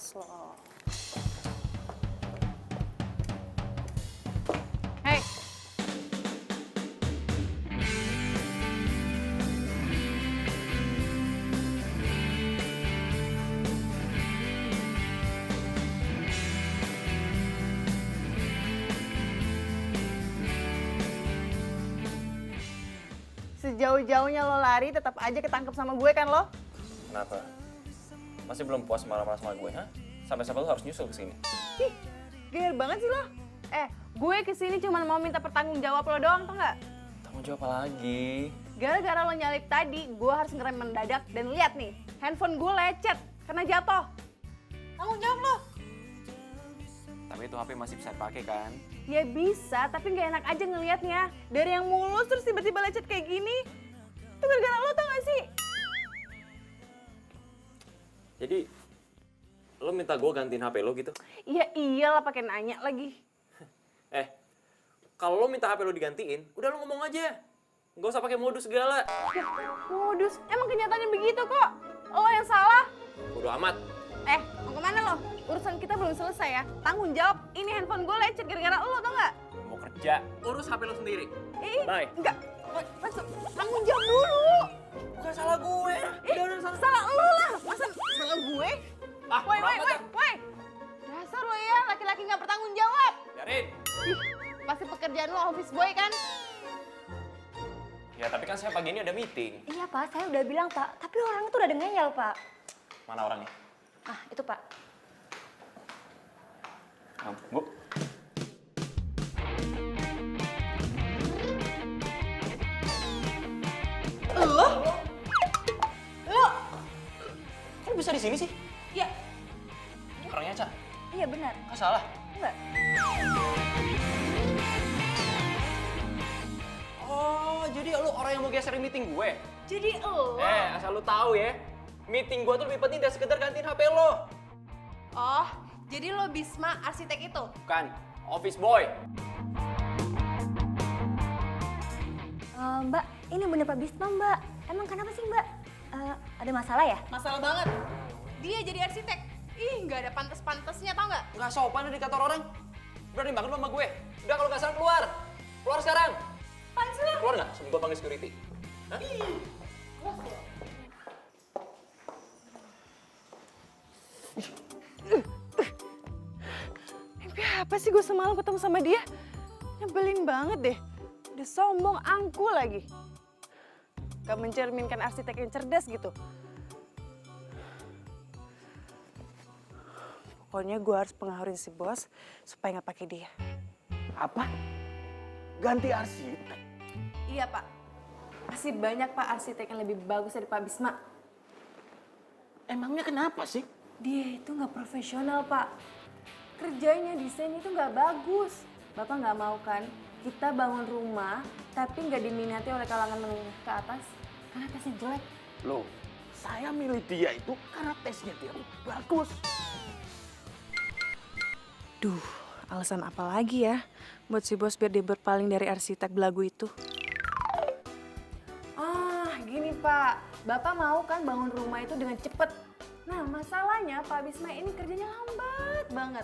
awas lo. Hei. Sejauh-jauhnya lo lari, tetap aja ketangkep sama gue kan lo? Kenapa? Masih belum puas marah-marah sama gue, ha? Sampai-sampai lo harus nyusul ke sini. Ih, gaya banget sih lo. Gue kesini cuma mau minta pertanggung jawab lo doang, tau nggak? Tanggung jawab apa lagi? Gara-gara lo nyalip tadi, gue harus ngerem mendadak dan lihat nih, handphone gue lecet karena jatuh. Tanggung jawab lo. Tapi itu HP masih bisa dipakai kan? Ya bisa, tapi nggak enak aja ngelihatnya. Dari yang mulus terus tiba-tiba lecet kayak gini. Itu gara-gara lo tau gak sih? Jadi, lo minta gue gantiin HP lo gitu? Iya iyalah pakai nanya lagi. Kalau lo minta HP lo digantiin, udah lo ngomong aja. Nggak usah pakai modus segala. Ya, modus, emang kenyataannya begitu kok. Lo yang salah. Bodo amat. Mau kemana lo? Urusan kita belum selesai ya. Tanggung jawab, ini handphone gue lecet gara-gara lo tau gak? Mau kerja, urus HP lo sendiri. Bye. Enggak. Masuk, tanggung jawab dulu. Bukan salah gue. Salah lo lah. Masa salah gue? Woi. Dasar lo ya, laki-laki gak bertanggung jawab. Biarin. Pasti pekerjaan lo office boy kan? Ya, tapi kan saya pagi ini ada meeting. Iya Pak, saya udah bilang Pak, tapi orang itu udah ada ngeyel Pak. Mana orangnya? Ah, itu Pak. Bu. Lo? Kok bisa di sini sih? Ya. Ini orangnya, Ca. Iya benar. Nggak salah. Enggak. Oh, jadi lu orang yang mau geser meeting gue? Jadi lo? Asal lu tahu ya. Meeting gue tuh lebih penting dari sekedar gantiin HP lo. Oh, jadi lo Bisma arsitek itu? Bukan, office boy. Mbak, ini bener Pak Bisma Mbak. Emang kenapa sih Mbak? Ada masalah ya? Masalah banget. Dia jadi arsitek. Ih, nggak ada pantes-pantesnya tau nggak? Nggak sopan di kantor orang. Berani banget lo sama gue. Udah kalau nggak salah keluar. Keluar sekarang. Apaan sih lo? Keluar nggak? Sebelum gue panggil security. Hah? Mimpi apa sih gue semalam ketemu sama dia? Nyebelin banget deh. Udah sombong, angku lagi. Gak mencerminkan arsitek yang cerdas gitu. Pokoknya gue harus pengaruhin si bos supaya nggak pakai dia. Apa? Ganti arsitek? Iya pak. Masih banyak pak arsitek yang lebih bagus dari Pak Bisma. Emangnya kenapa sih? Dia itu nggak profesional pak. Kerjanya desain itu nggak bagus. Bapak nggak mau kan kita bangun rumah tapi nggak diminati oleh kalangan menengah ke atas karena tesnya jelek. Loh, saya milih dia itu karena tesnya dia bagus. Duh, alasan apa lagi ya buat si bos biar dia berpaling dari arsitek belagu itu? Gini Pak, Bapak mau kan bangun rumah itu dengan cepet. Nah, masalahnya Pak Bisma ini kerjanya lambat banget.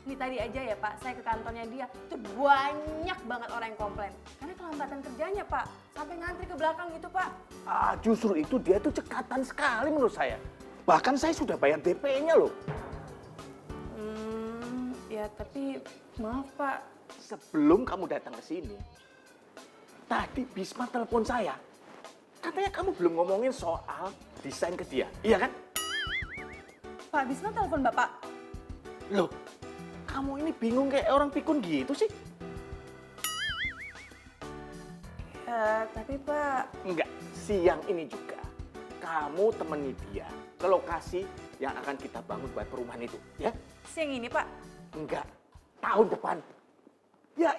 Ini tadi aja ya Pak, saya ke kantornya dia, itu banyak banget orang yang komplain. Karena kelambatan kerjanya Pak, sampai ngantri ke belakang gitu Pak. Justru itu dia tuh cekatan sekali menurut saya. Bahkan saya sudah bayar DP-nya loh. Ya tapi maaf Pak. Sebelum kamu datang ke sini, tadi Bisma telepon saya. Katanya kamu belum ngomongin soal desain ke dia, iya kan? Pak Bisma telepon Bapak. Loh, kamu ini bingung kayak orang pikun gitu sih? Ya, tapi Pak... Enggak, siang ini juga kamu temani dia ke lokasi yang akan kita bangun buat perumahan itu, ya? Siang ini Pak? Enggak, tahun depan. Ya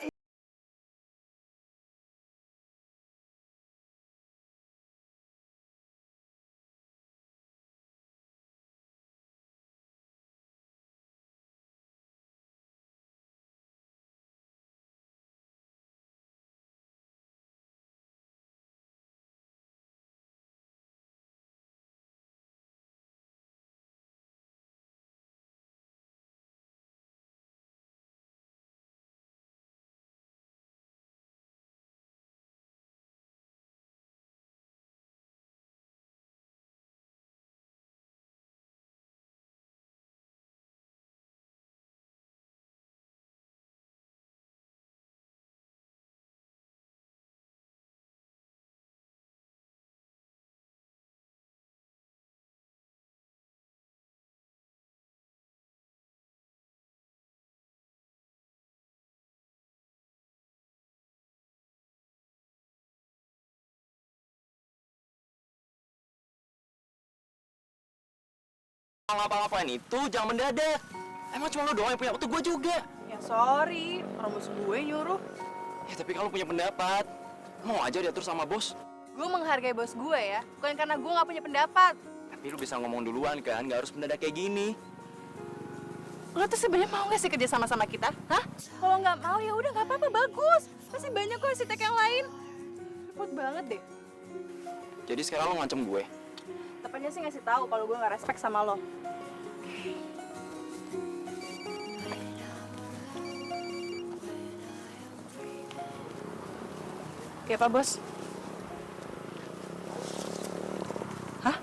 ngapa-ngapain itu jangan mendadak. Emang cuma lo doang yang punya waktu, gue juga. Ya sorry, orang bos gue nyuruh. Ya tapi kalau punya pendapat, mau aja diatur sama bos. Gue menghargai bos gue ya, bukan karena gue nggak punya pendapat. Tapi lu bisa ngomong duluan kan, nggak harus mendadak kayak gini. Lo tuh sebenarnya mau nggak sih kerja sama kita? Hah? Kalau nggak mau ya udah nggak apa-apa, bagus. Masih banyak kok arsitek yang lain. Repot banget deh. Jadi sekarang lo ngancem gue. Tepatnya sih ngasih tahu kalau gue nggak respect sama lo. Oke Pak Bos. Hah?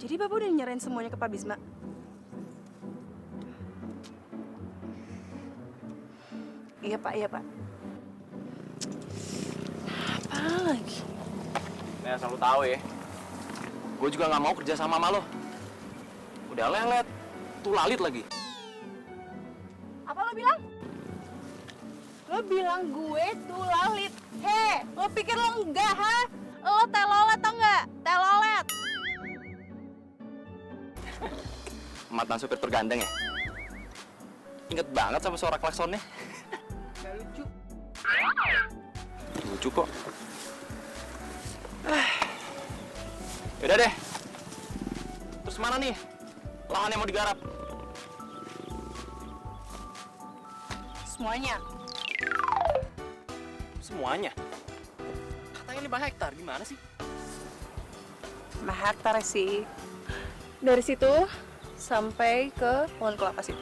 Jadi Bapak udah nyerahin semuanya ke Pak Bisma? Iya Pak, iya Pak. Apa lagi? Nih asal lo tahu ya, gue juga nggak mau kerja sama lo. Udah lelet, tuh lalit lagi. Apa lo bilang? Lo bilang gue tuh lalit. He, lo pikir lo enggak, ha? Lo telolet tau nggak? Telolet. Mantan supir tergandeng ya? Ingat banget sama suara klaksonnya. Gak lucu. Lucu kok. Yaudah deh. Terus mana nih lahan yang mau digarap? Semuanya. Semuanya? Katanya 5 hektar, gimana sih? 5 hektar sih. Dari situ sampai ke pohon kelapa situ.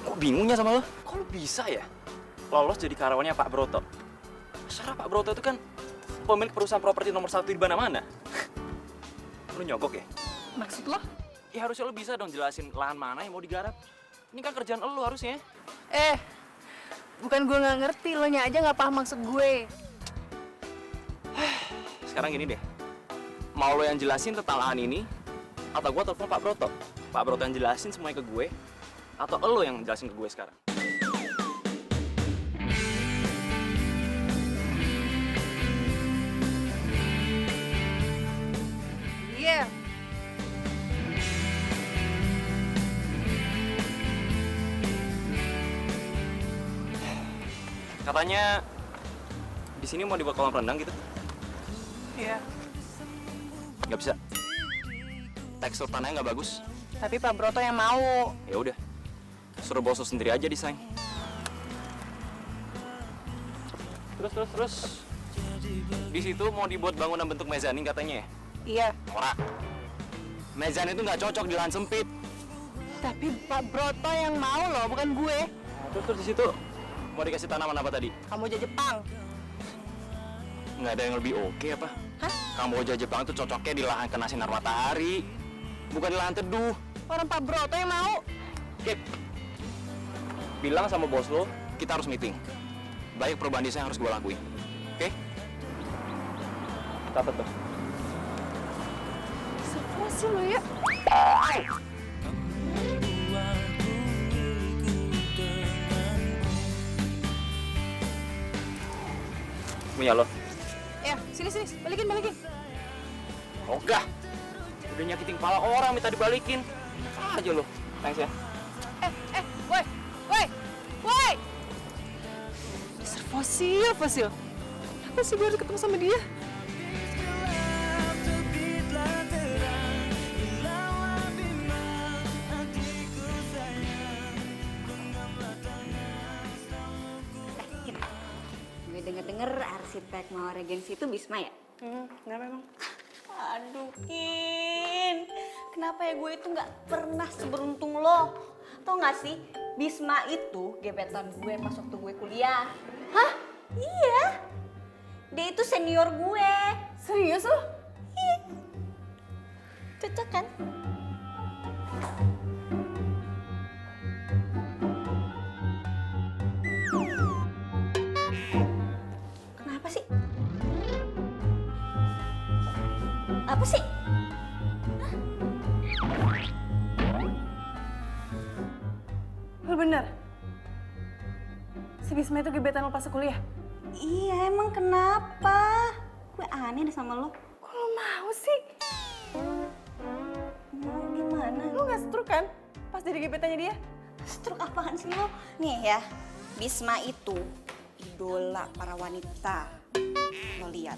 Kok bingungnya sama lo? Kok lo bisa ya lolos jadi karyawannya Pak Broto? Secara Pak Broto itu kan pemilik perusahaan properti nomor 1 di mana-mana. Lo nyogok ya? Maksud lo? Ya harusnya lo bisa dong jelasin lahan mana yang mau digarap. Ini kan kerjaan lo harusnya. Bukan gue nggak ngerti, lo nya aja nggak paham maksud gue. Sekarang gini deh, mau lo yang jelasin tentang lahan ini, atau gue telepon Pak Broto? Pak Broto yang jelasin semuanya ke gue, atau lo yang jelasin ke gue sekarang? Iya. Katanya di sini mau dibuat kolam renang gitu. Iya. Nggak bisa. Tekstur tanahnya nggak bagus. Tapi Pak Broto yang mau. Ya udah, suruh bos lo sendiri aja desain. Terus. Di situ mau dibuat bangunan bentuk mezanin katanya ya? Iya. Ora. Mezanin itu nggak cocok di lahan sempit. Tapi Pak Broto yang mau loh, bukan gue. Terus di situ mau dikasih tanaman apa tadi? Kamu jadi Jepang. Nggak ada yang lebih oke apa? Hah? Kamboja Jepang itu cocoknya di lahan kena sinar matahari, bukan di lahan teduh. Orang Pak Broto yang mau. Kip, bilang sama bos lo, kita harus meeting. Banyak perubahan desain yang harus gue lakuin. Oke? Catat tuh. Siapa sih lo ya? Punya lo. Ya, sini, balikin. Ogah. Udah nyakitin kepala orang minta dibalikin. Aja lo. Thanks ya. Woi! Dasar fosil. Kenapa sih gue harus ketemu sama dia? Gue denger-denger arsitek Mawar Regency itu Bisma ya? Kenapa emang? Aduh, Kin. Kenapa ya gue itu nggak pernah seberuntung lo? Tau nggak sih, Bisma itu gebetan gue pas waktu gue kuliah. Hah? Iya. Dia itu senior gue. Serius lo? Iya. Cocok kan? Kenapa sih? Apa sih? Lo bener? Si Bisma itu gebetan lo pas kuliah? Iya, emang kenapa? Gue aneh deh sama lo. Gue stroke kan? Pas jadi gebetannya dia. Stroke apaan sih lo? Nih ya, Bisma itu idola para wanita. Lo lihat.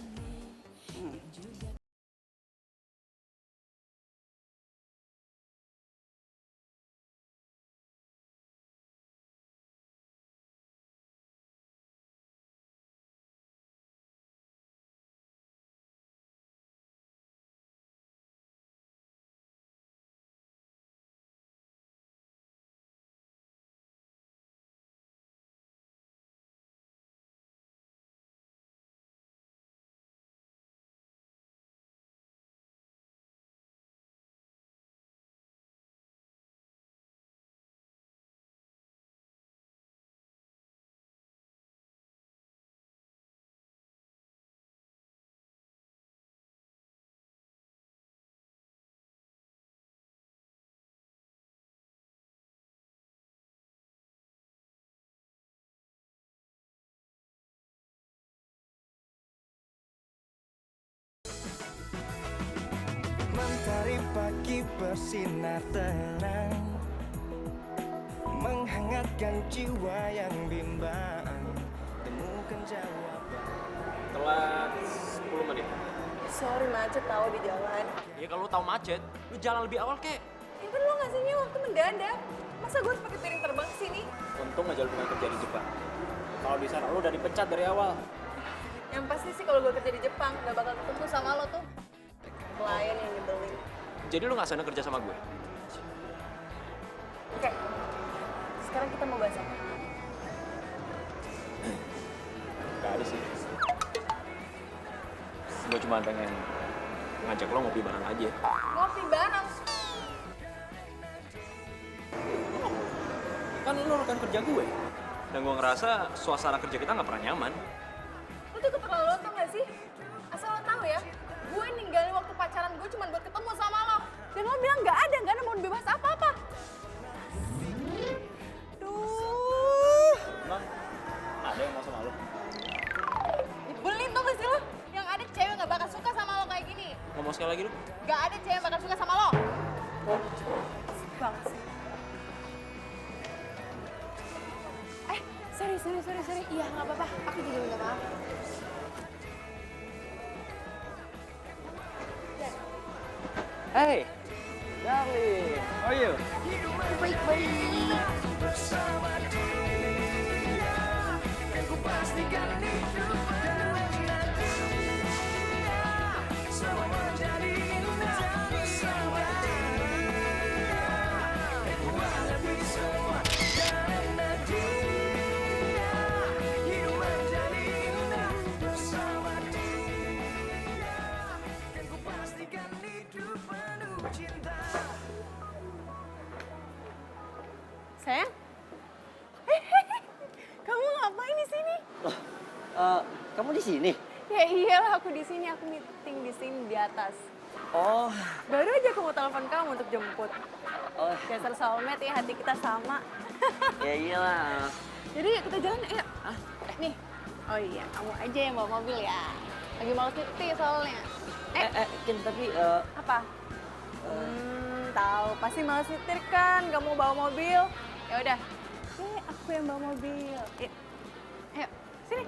Mentari pagi bersinar terang, menghangatkan jiwa yang bimbang, temukan jawaban. Telat 10 menit. Sorry macet tahu di jalan. Ya kalau lu tahu macet, lu jalan lebih awal kek. Ya kan lo ngasihnya waktu mendadak. Masa gue harus pakai piring terbang ke sini? Untung aja lu pernah kerja di Jepang. Kalau di sana lu udah dipecat dari awal. Yang pasti sih kalau gue kerja di Jepang gak bakal ketemu sama lo tuh. Klien yang nyebelin. Jadi lu nggak sana kerja sama gue? Oke, sekarang kita mau bahas apa? Gak ada sih. Gue cuma pengen ngajak lo ngopi bareng aja. Ngopi bareng. Kan lo rekan kerja gue. Dan gue ngerasa suasana kerja kita nggak pernah nyaman. Lo tuh keterlaluan tau gak sih? Asal lo tahu ya, gue ninggalin waktu pacaran gue cuma buat ketemu sama lo. Dan lo bilang gak ada mau bebas apa-apa. Duh, Emang ada yang mau sama lo? nyebelin tau gak sih lo? Yang ada cewek gak bakal suka sama lo kayak gini. Ngomong sekali lagi lo? Gak ada cewek yang bakal suka sama lo. Banget sih. Sorry. Iya, nggak apa-apa. Aku juga minta maaf. Hey, darling, how are you? Bersama dia, kan ku pastikan hidup penuh nanti. Semua menjadi indah bersama dia, kan ku hadapi semua karena dia. Hidup menjadi indah bersama dia, kan ku pastikan hidup penuh cinta. Sayang? Kamu ngapain di sini? Kamu di sini? Ya iyalah aku di sini, aku meeting di sini di atas. Oh, Baru aja aku mau telepon kamu untuk jemput. oh, Dasar soulmate ya, hati kita sama. ya iyalah. Jadi yuk kita jalan, ayo. Nih. Oh iya, kamu aja yang bawa mobil ya. Lagi males nyetir soalnya. Kin, tapi Apa? Tahu, pasti males nyetir kan, gak mau bawa mobil. Ya udah. Aku yang bawa mobil. Ayo, sini.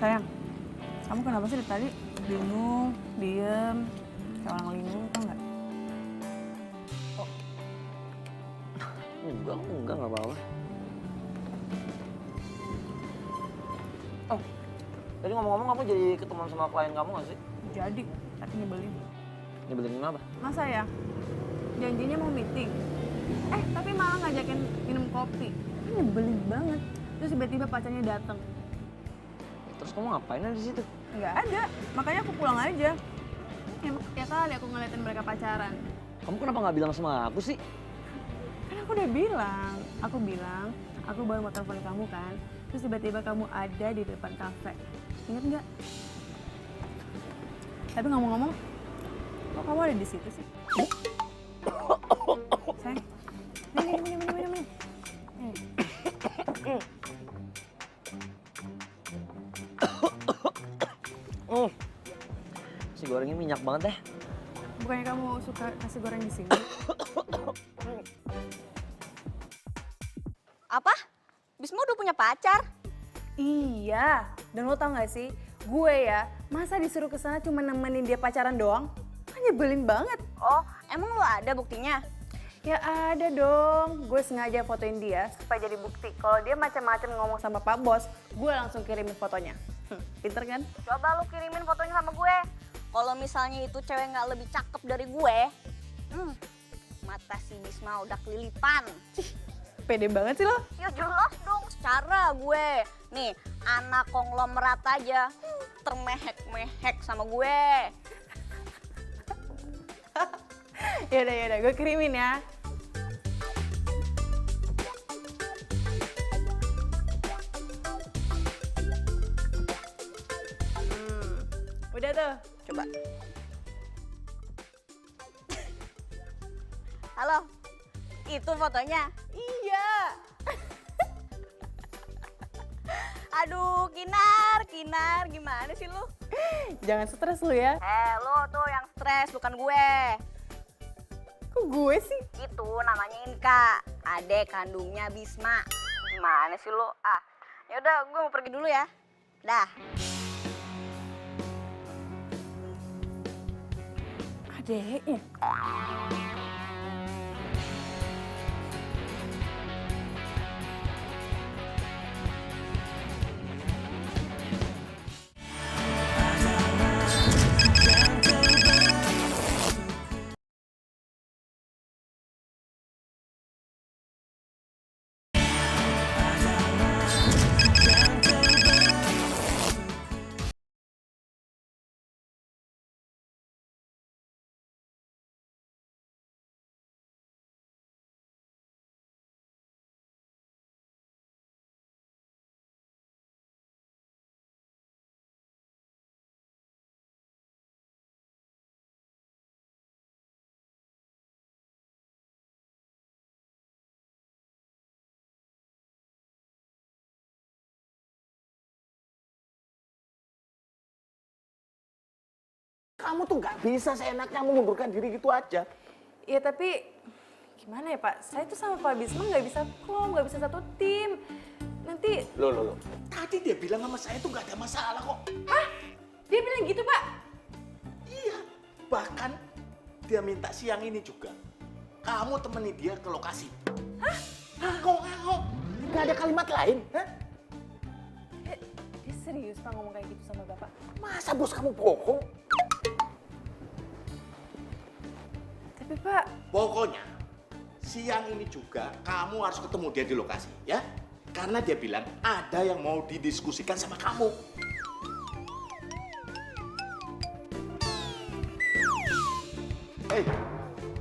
Sayang, kamu kenapa sih dari tadi bingung, diem, kayak orang linglung, tau nggak? enggak apa-apa. Oh, tadi ngomong-ngomong kamu jadi ketemuan sama klien kamu nggak sih? Jadi, tapi nyebelin. Nyebelin kenapa? Masa ya? Janjinya mau meeting. Tapi malah ngajakin minum kopi. Kan nyebelin banget. Terus tiba-tiba pacarnya datang. Terus kamu ngapain di situ? Nggak ada, makanya aku pulang aja. Ya kali aku ngeliatin mereka pacaran. Kamu kenapa nggak bilang sama aku sih? Kan aku udah bilang, aku baru mau telepon kamu kan. Terus tiba-tiba kamu ada di depan kafe. Ingat nggak? Tapi ngomong-ngomong, kok kamu ada di situ sih? Sayang, minum. gorengnya minyak banget ya. Bukannya kamu suka nasi goreng di sini? Apa? Bisma udah punya pacar? Iya, dan lo tau gak sih, gue ya, masa disuruh ke sana cuma nemenin dia pacaran doang? Kan nyebelin banget. Oh, emang lo ada buktinya? Ya ada dong, gue sengaja fotoin dia supaya jadi bukti. Kalau dia macam-macam ngomong sama Pak Bos, gue langsung kirimin fotonya. Pinter kan? Coba lo kirimin fotonya sama gue. Kalau misalnya itu cewek nggak lebih cakep dari gue, mata si Bisma udah kelilipan. Pede banget sih lo. Ya jelas dong, secara gue. Nih, anak konglomerat aja termehek-mehek sama gue. Yaudah, gue kirimin ya. Udah tuh. Coba. Halo, itu fotonya. Iya. Aduh, Kinar, gimana sih lu? Jangan stres lu ya. Lu tuh yang stres, bukan gue. Kok gue sih? Itu namanya Inka, adek kandungnya Bisma. Gimana sih lu? Yaudah, gue mau pergi dulu ya. Dah. Adeknya. Kamu tuh nggak bisa seenaknya mengundurkan diri gitu aja. Ya tapi gimana ya Pak? Saya tuh sama Pak Bisma nggak bisa klop, nggak bisa satu tim. Nanti, Loh. Tadi dia bilang sama saya tuh nggak ada masalah kok. hah? Dia bilang gitu Pak? Iya, bahkan dia minta siang ini juga. Kamu temani dia ke lokasi. Hah? Ngomong. Nggak ada kalimat lain. Hah? Dia serius Pak ngomong kayak gitu sama Bapak? Masa bos kamu bohong? Tapi Pak, Pokoknya siang ini juga kamu harus ketemu dia di lokasi, ya? Karena dia bilang ada yang mau didiskusikan sama kamu.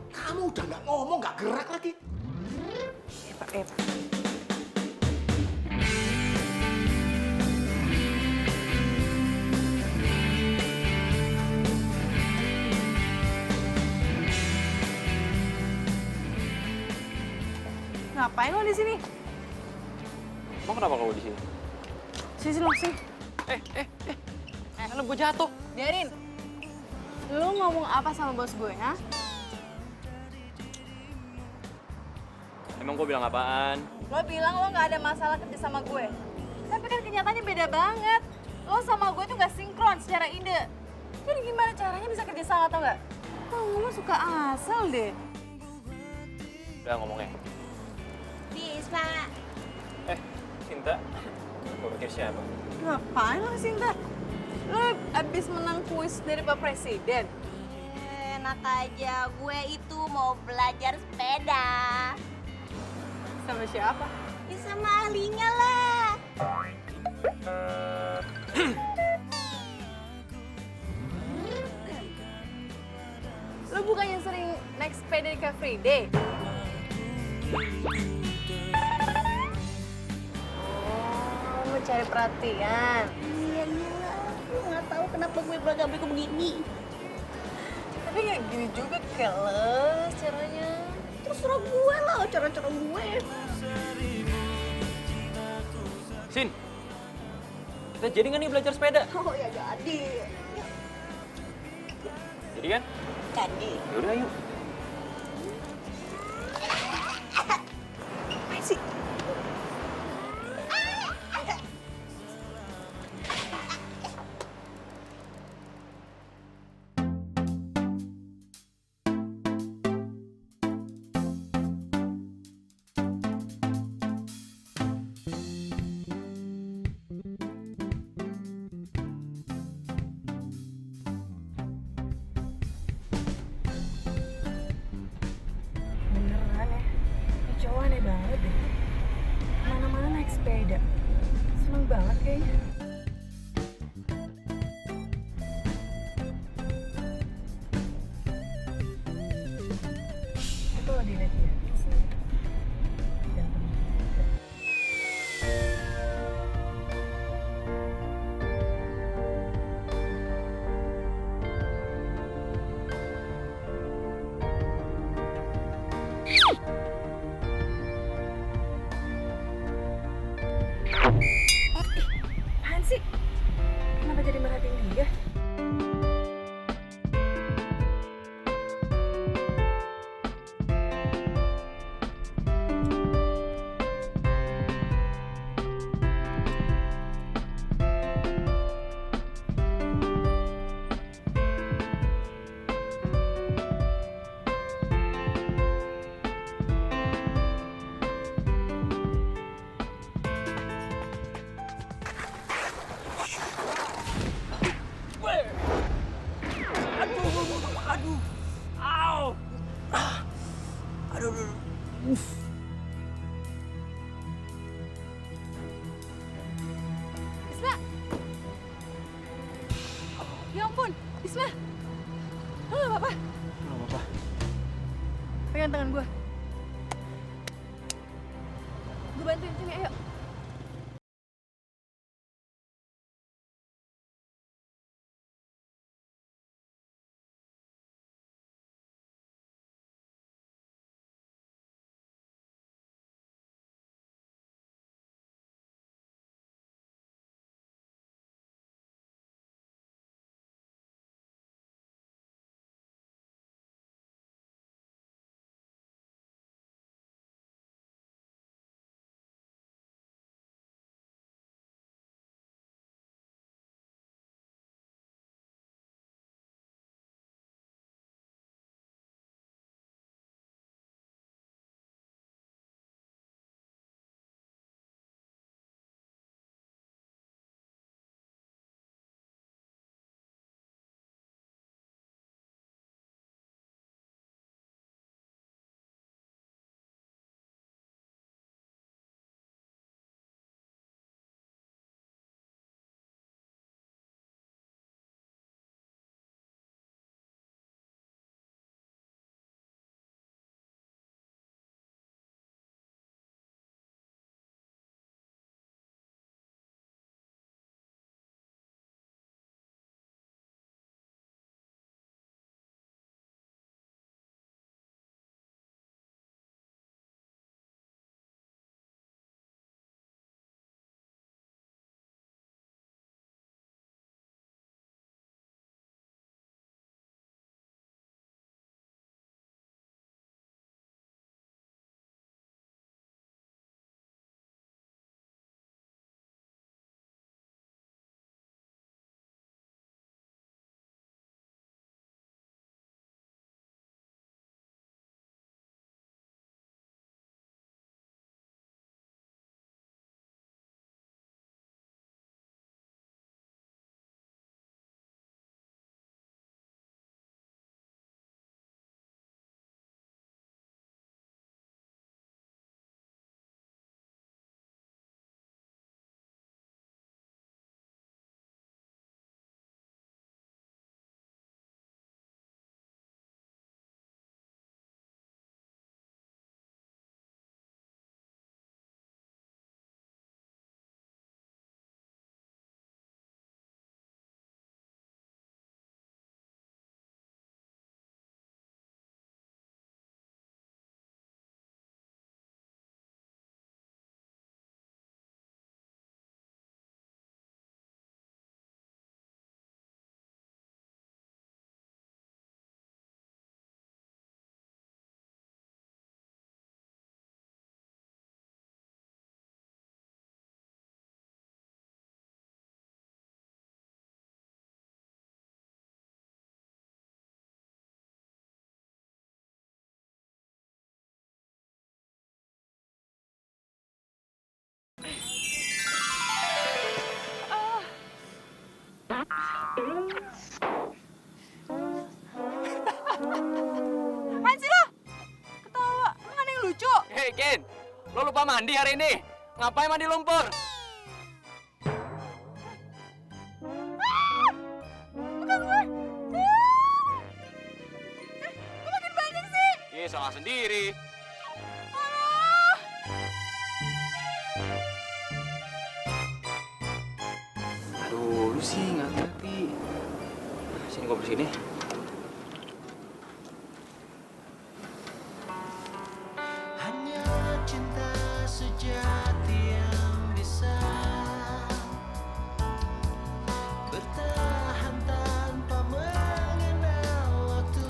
Kamu udah nggak ngomong, nggak gerak lagi. Pak. Ngapain lo di sini? Emang kenapa kamu di sini? Sini lo sih. Helm gue jatuh. Biarin. Lu ngomong apa sama bos gue, ha? Emang gue bilang apaan? Lo bilang lo nggak ada masalah kerja sama gue. Tapi kan kenyataannya beda banget. Lo sama gue tuh nggak sinkron secara ide. Jadi gimana caranya bisa kerja sama atau nggak? Lo ngomong suka asal deh. Udah ngomongnya. Bisma. Cinta. Gue pikir siapa? Ngapain lo Sinta? Lo abis menang kuis dari Pak Presiden. Enak aja, gue itu mau belajar sepeda. Sama siapa? Ya sama ahlinya lah. Lo bukannya sering naik sepeda di Car Free Day? Oh, mau cari perhatian. Iya, gue nggak tahu kenapa gue beragam-bego begini. Tapi nggak gini juga keles caranya. Terserah gue lah, cara-cara gue. Sin, kita jadi nggak nih belajar sepeda? Oh ya jadi. Jadi kan? Jadi. Yaudah yuk. Apa sih? Beneran ya, ini cowok aneh banget deh. Mana-mana naik sepeda, seneng banget kayaknya. Tapi kalau dilihat dia sih, ganteng juga. Apaan sih? Kenapa jadi merhatiin dia? Bisma! Ya ampun, Bisma! Lo gak apa-apa? Gak apa-apa. Pegang tangan gue. Gue bantuin sini, ayo. Lo lupa mandi hari ini? Ngapain mandi lumpur? Kok makin banyak sih? Iya, salah sendiri. Aduh, lu sih nggak ngerti. Sini gue bersini. Hanya cinta sejati yang bisa bertahan tanpa mengenal waktu.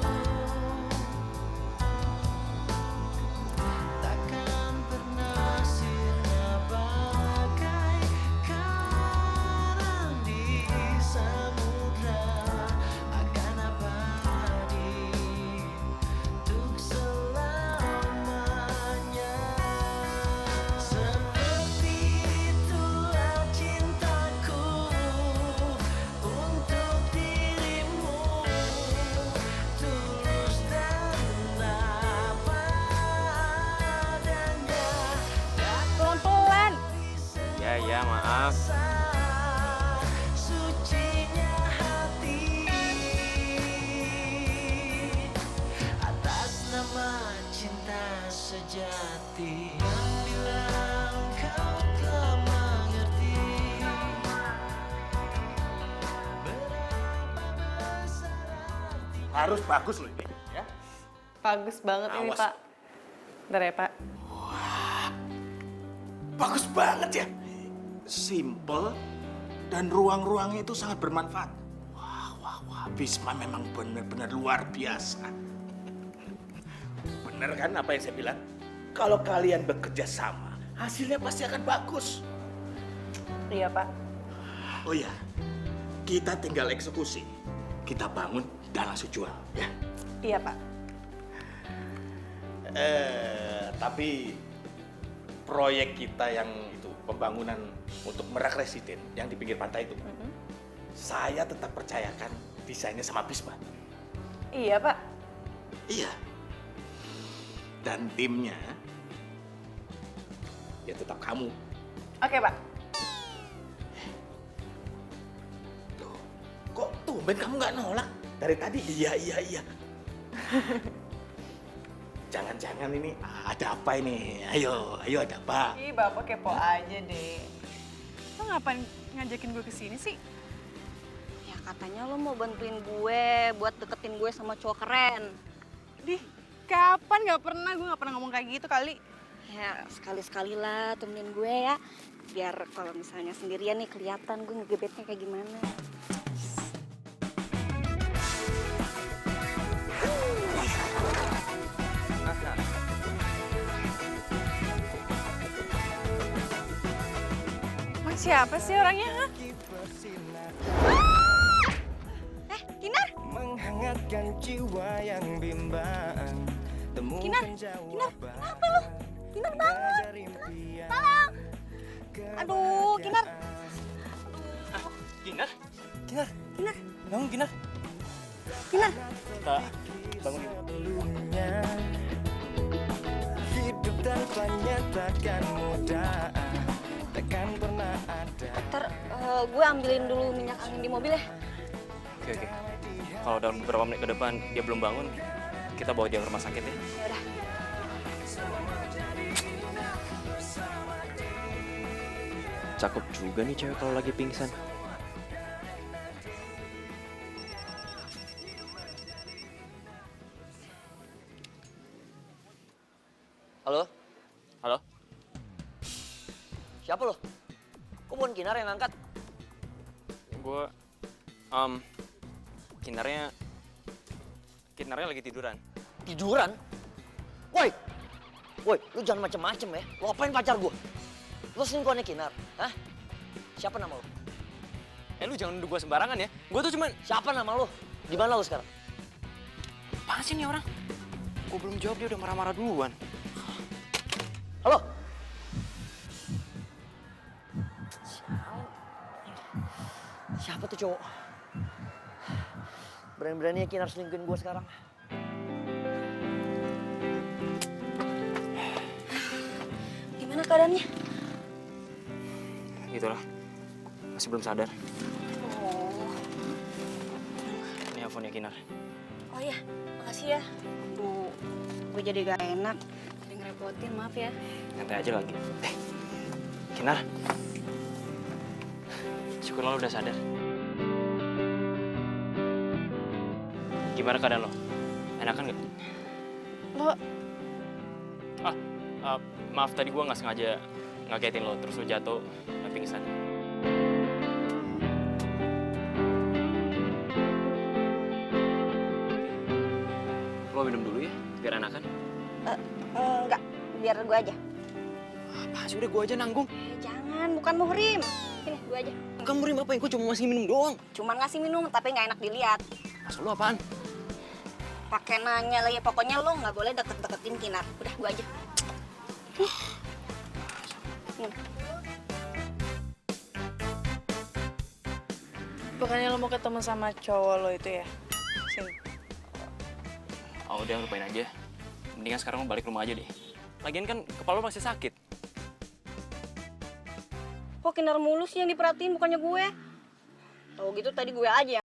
Takkan pernah sirna bagai karang di samudra, akan abadi untuk selamanya. Seperti itulah cintaku untuk dirimu, tulus dan apa adanya. Pelan-pelan. Ya, maaf. Sucinya hati atas nama cinta sejati yang bilang kau telah mengerti berapa besar arti. Harus bagus loh ini, ya. Bagus banget ini, Awas. Pak. Bentar ya, Pak. Bagus banget ya. Simple dan ruang-ruangnya itu sangat bermanfaat. Wah, Bisma memang benar-benar luar biasa. Bener kan apa yang saya bilang? Kalau kalian bekerja sama, hasilnya pasti akan bagus. Iya, Pak. Oh ya, kita tinggal eksekusi. Kita bangun dan langsung jual, ya. Iya, Pak. Tapi proyek kita yang itu pembangunan untuk Merak Residen yang di pinggir pantai itu, saya tetap percayakan desainnya sama Bisma. Iya, Pak. Iya. Dan timnya ya tetap kamu. Oke, Pak. Loh, kok tumben kamu nggak nolak? Dari tadi iya. Jangan-jangan ini ada apa ini? Ayo ada apa? Ih, Bapak kepo aja deh. Lo ngapain ngajakin gue ke sini sih? Ya katanya lo mau bantuin gue buat deketin gue sama cowok keren. Dih, kapan? Gak pernah ngomong kayak gitu kali. Ya sekali-sekali lah temenin gue ya. Biar kalau misalnya sendirian nih kelihatan gue ngegebetnya kayak gimana. Mas siapa sih orangnya? Hah? Kinar! Menghangatkan jiwa yang bimbang. Kinar! Kinar! Kenapa lo? Kinar bangun! Tolong! Aduh, Kinar! Kinar? Kinar! Bangun, Kinar. Kinar! Kak, bangun. Sebelumnya hidup tanpanya takkan mudah, takkan pernah ada. Ntar gue ambilin dulu minyak angin di mobil ya. Oke. Kalau dalam beberapa menit ke depan dia belum bangun, kita bawa dia ke rumah sakit ya. Yaudah. Cakep juga nih cewek kalau lagi pingsan. Halo? Halo? Siapa lo? Kok bukan Kinar yang ngangkat? Gue, Kinarnya lagi tiduran. Tiduran? Woi! Woi, lu jangan macem-macem ya. Lo apain pacar gue? Lo selingkuhannya Kinar? Hah? Siapa nama lo? Lu jangan nuduh gue sembarangan ya. Gue tuh cuman... Siapa nama lo? Di mana lo sekarang? Apaan sih nih orang? Gue belum jawab dia udah marah-marah duluan. Halo? Siapa tuh cowok? Berani-beraninya Kinar selingkuhin gue sekarang. Gimana keadaannya? Gitu lah. Masih belum sadar. Oh, Ini handphone-nya Kinar. oh ya, makasih ya. Duh, gue jadi gak enak. Jadi ngerepotin, maaf ya. Nyantai aja lagi. Kinar. Syukurlah lo udah sadar. Gimana keadaan lo? Enakan nggak? Lo, Maaf tadi gua nggak sengaja ngagetin lo, terus lo jatuh dan pingsan. Lo minum dulu ya, biar enakan. enggak, biar gue aja. Apa sih, udah gua aja nanggung. Jangan, bukan muhrim. Sini, gue aja. Kamu rim apa? Gue cuma masih minum doang. Cuman ngasih minum, tapi nggak enak dilihat. Maksud lo apaan? Pakai nanya lagi, pokoknya lo nggak boleh deket-deketin Kinar. Udah, gue aja. Bukannya lo mau ketemu sama cowok lo itu ya? Sini. Oh udah, lupain aja. Mendingan sekarang lo balik rumah aja deh. Lagian kan kepala lo masih sakit. Kok Kinar mulu sih yang diperhatiin, bukannya gue? Tahu gitu tadi gue aja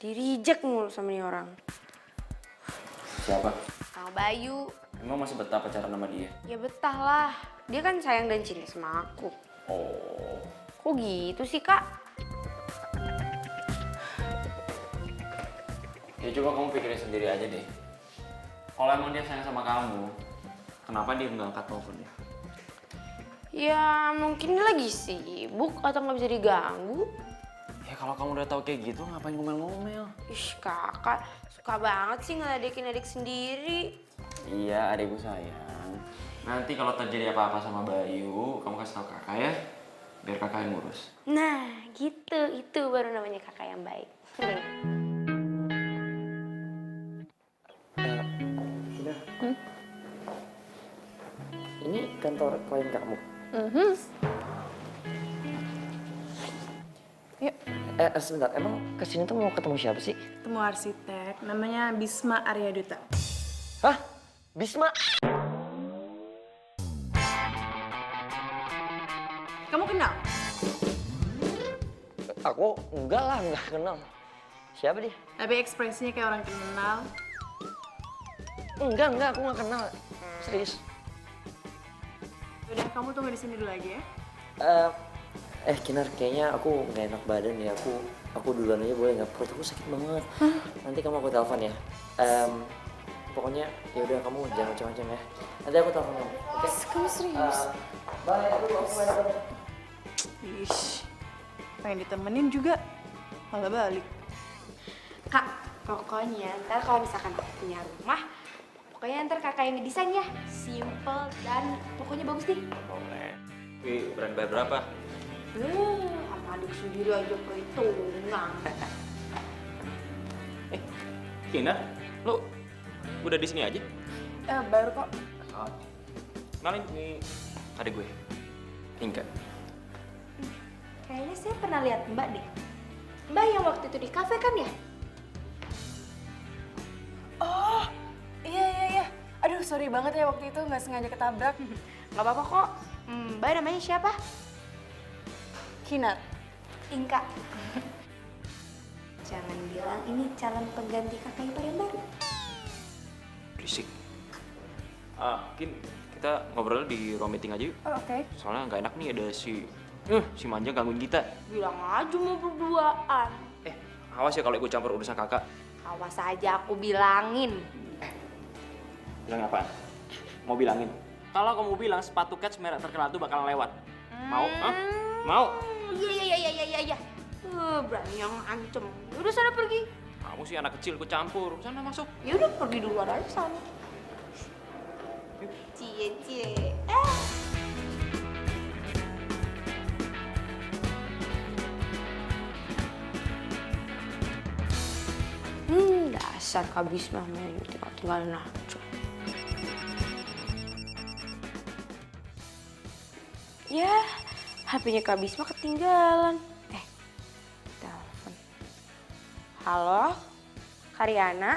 Di-reject mulu sama nih orang. Siapa? Sama Bayu. Emang masih betah pacaran sama dia? Ya betah lah. Dia kan sayang dan cinta sama aku. Oh. Kok gitu sih, Kak? Ya coba kamu pikirin sendiri aja deh. Kalau emang dia sayang sama kamu, kenapa dia nggak angkat teleponnya? Ya mungkin dia lagi sibuk atau nggak bisa diganggu. Ya kalau kamu udah tahu kayak gitu, ngapain ngomel-ngomel? Ih, kakak suka banget sih ngeledekin adik sendiri. Iya, adikku sayang. Nanti kalau terjadi apa-apa sama Bayu, kamu kasih tahu kakak ya, biar kakak yang ngurus. Nah, gitu. Itu baru namanya kakak yang baik. Kinar. Ini kantor klien kamu. Yuk, Sebentar, emang kesini tuh mau ketemu siapa sih? ketemu arsitek, namanya Bisma Arya Duta. Hah? Bisma? Kamu kenal? Aku enggak lah, enggak kenal. Siapa dia? Tapi ekspresinya kayak orang kenal. Enggak, aku enggak kenal. Serius. Udah, kamu tunggu di sini dulu aja ya. Kinar, kayaknya aku nggak enak badan ya. Aku duluan aja boleh nggak? Perut aku sakit banget. Nanti kamu aku telepon ya. Pokoknya ya udah kamu jangan macam-macam ya. Nanti aku telepon kamu. Oke? Kamu serius? Bye. Aku nggak enak badan. Ish, pengen ditemenin juga, malah balik. Kak, pokoknya ntar kalau misalkan aku punya rumah, pokoknya ntar kakak yang ngedesain ya. Simple dan pokoknya bagus deh. Boleh. Wih, berani bayar berapa? Sama adik sendiri aja perhitungan. Kinar, lu udah di sini aja? Baru kok. Kenalin, ini adik gue, Inka. Kayaknya saya pernah lihat Mbak deh. Mbak yang waktu itu di kafe kan ya? Oh, iya. Aduh, sorry banget ya waktu itu nggak sengaja ketabrak. Gak apa-apa kok. Mbak namanya siapa? Kinar. Inka. Jangan bilang ini calon pengganti kakak ipar yang baru. Berisik. Mungkin kita ngobrol di ruang meeting aja yuk. Oh, oke. Soalnya nggak enak nih ada si Manja gangguin kita. Bilang aja mau berduaan. Awas ya kalau ikut campur urusan kakak. Awas aja aku bilangin. Bilang apaan? Mau bilangin? Kalau kamu bilang sepatu Keds merek terkenal itu bakalan lewat. Mau? Hah? Mau? Iya. Berani yang ancem. Udah sana pergi. Kamu sih anak kecil ikut campur. Sana masuk. Ya udah pergi duluan aja sana. Cie. Dasar Kak Bisma main tinggal-tinggalin aja. Ya, HP-nya Kak Bisma ketinggalan. Telepon. Halo, Karyana?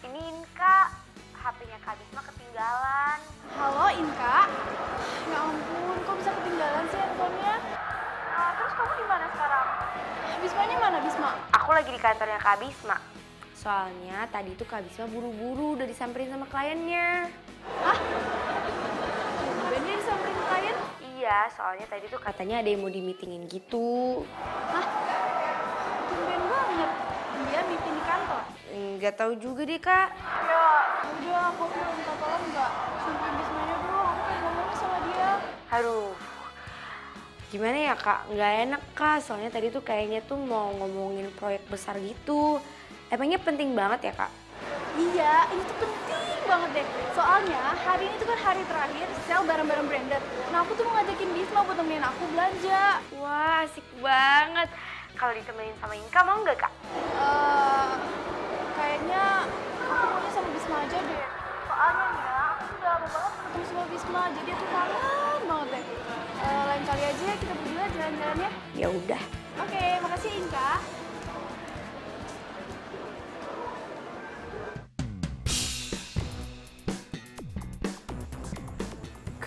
Ini Inka, HP-nya Kak Bisma ketinggalan. Halo, Inka. Ya ampun, kok bisa ketinggalan sih handphonenya? Terus kamu di mana sekarang? Bismanya mana, Bisma? Aku lagi di kantornya Kak Bisma. Soalnya tadi tuh Kak Bisma buru-buru udah disamperin sama kliennya. Hah? Bennya disamperin klien? Iya, soalnya tadi tuh katanya ada yang mau di-meetingin gitu. Hah? Tumben banget. Dia meeting di kantor. Nggak tahu juga deh, Kak. Ya, udah aku minta tolong nggak? Sampai Bismanya dulu, aku pengen ngomongnya sama dia. Aduh, gimana ya, Kak? Nggak enak, Kak. Soalnya tadi tuh kayaknya tuh mau ngomongin proyek besar gitu. Emangnya penting banget ya, Kak? Iya, ini tuh penting banget deh. Soalnya hari ini tuh kan hari terakhir sel barang-barang branded. Nah, aku tuh mau ngajakin Bisma buat temenin aku belanja. Wah, asik banget. Kalau ditemenin sama Inka mau nggak, Kak? Kayaknya aku maunya sama Bisma aja deh. Soalnya ya, aku udah lama banget ketemu sama Bisma, jadi aku kangen banget deh. Lain kali aja ya kita berdua jalan-jalan ya. Ya udah. Oke, makasih Inka.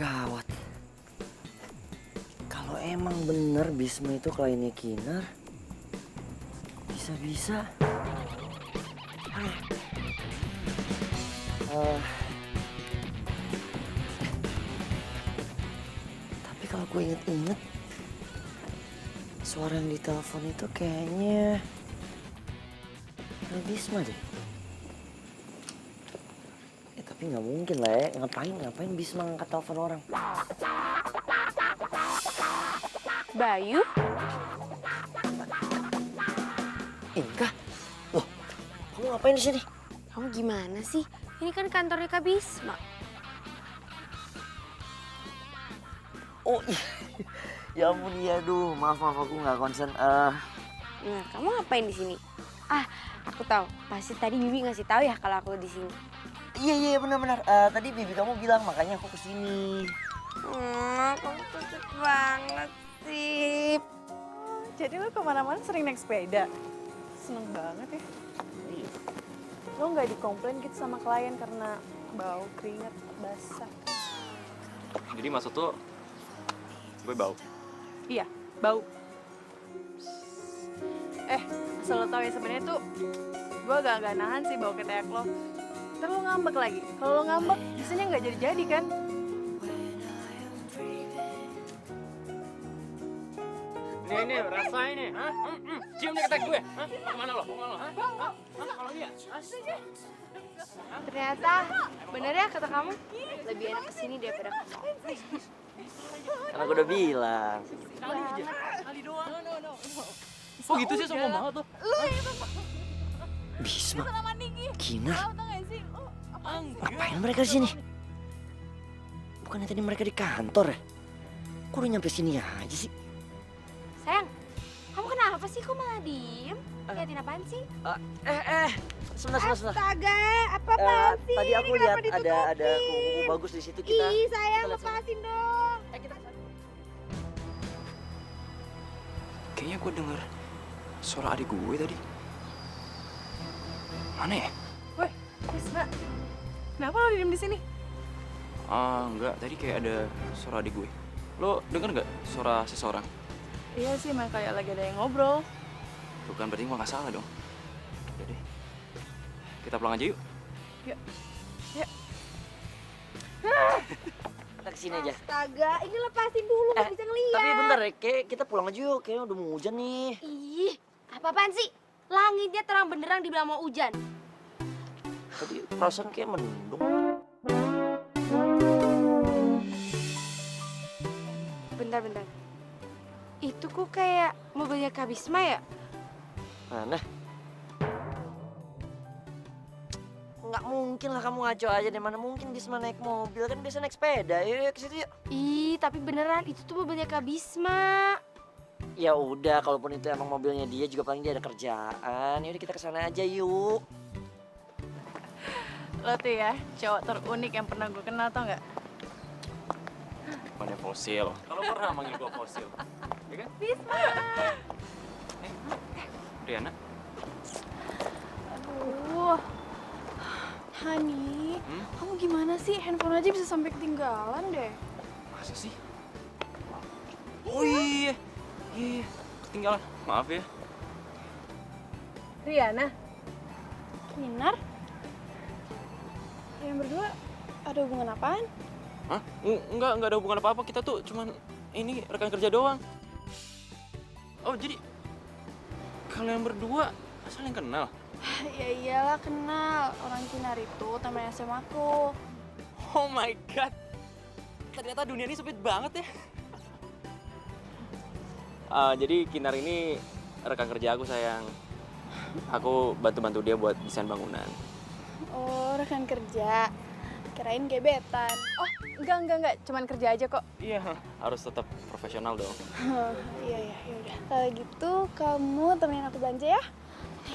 Gawat. Kalau emang bener Bisma itu kliennya Kinar, bisa Bisa-bisa. Tapi kalau gue inget-inget, suara yang di telepon itu kayaknya Bisma deh. Tapi nggak mungkin lah ya, ngapain Bisma ngangkat telepon orang? Bayu? Inka? Loh, kamu ngapain di sini? Kamu gimana sih? Ini kan kantornya Kak Bisma. Oh iya, ya ampun iya, aduh maaf aku nggak konsen. Nah, kamu ngapain di sini? Ah, aku tahu. Pasti tadi Bibi ngasih tahu ya kalau aku di sini. Iya benar-benar. Tadi bibi kamu bilang makanya aku kesini. Kamu kocak banget sih. Jadi lo kemana-mana sering naik sepeda? Seneng banget ya. Lo nggak dikomplain gitu sama klien karena bau keringat basah? Jadi maksud lo gue bau? Iya, bau. Asal lo tau ya sebenarnya tuh gue agak nahan sih bau ketek lo. Ntar lo ngambek lagi. Kalau lo ngambek biasanya nggak jadi-jadi kan? Nih, rasain nih. Hah? Cium nih ketek gue. Hah? Mau kemana lo? Hah? Kalau dia? Ternyata bener ya kata kamu, lebih enak kesini daripada ke mall. Kan aku udah bilang. Kali doang. Kok gitu sih, sombong banget tuh. Bisma, Kinar, ngapain mereka di sini? Bukannya tadi mereka di kantor ya? Kok udah nyampe sini aja sih? Sayang, kamu kenapa sih? Kok malah diem? Liatin apaan sih? Sebentar. Astaga, apa-apaan sih? Tadi aku Ini lihat kenapa ada ditutupin? kuku bagus di situ kita. Ih, sayang, kita lihat sama. lepasin dong. Kayaknya gue denger suara adik gue tadi. Mana ya? Woi, Bisma. Kenapa lo diem di sini? Enggak. Tadi kayak ada suara adik gue. Lo denger nggak suara seseorang? Iya sih, emang kayak lagi ada yang ngobrol. Tuh kan, berarti gue nggak salah dong. Udah deh. Kita pulang aja yuk. Yuk. Kita kesini aja. Astaga, ini lepasin dulu, nggak bisa ngeliat. Tapi bentar ya, kayak kita pulang aja yuk. Kayaknya udah mau hujan nih. Ih, apa-apaan sih? Langitnya terang benderang dibilang mau hujan. Tadi perasaan kayak mendung. Bentar. Itu kok kayak mobilnya Kak Bisma ya? Mana? Nggak mungkin lah kamu ngaco aja deh. Mana mungkin Bisma naik mobil, kan biasa naik sepeda. Yuk ke situ yuk. Ih, tapi beneran itu tuh mobilnya Kak Bisma. Ya udah, kalaupun itu emang mobilnya dia juga paling dia ada kerjaan. Yaudah kita kesana aja yuk. Lo tuh ya, cowok terunik yang pernah gue kenal, tau nggak? Mana fosil? Kalau pernah manggil gue fosil, ya kan? Bisma! Riana? Aduh, Hani, kamu gimana sih? Handphone aja bisa sampai ketinggalan deh. Masa sih? Oh iya, ketinggalan. Maaf ya. Riana? Kinar? Kalian berdua ada hubungan apaan? Hah? Enggak ada hubungan apa-apa. Kita tuh cuman ini rekan kerja doang. Oh, jadi kalian berdua saling kenal? Ya iyalah kenal, orang Kinar itu teman SMA aku. Oh my god. Ternyata dunia ini sempit banget ya. Jadi Kinar ini rekan kerja aku, sayang. Aku bantu-bantu dia buat desain bangunan. Oh, rekan kerja. Kirain gebetan. Oh, enggak. Cuman kerja aja kok. Iya, harus tetap profesional dong. Iya, yaudah. Kalau gitu kamu temenin aku belanja ya.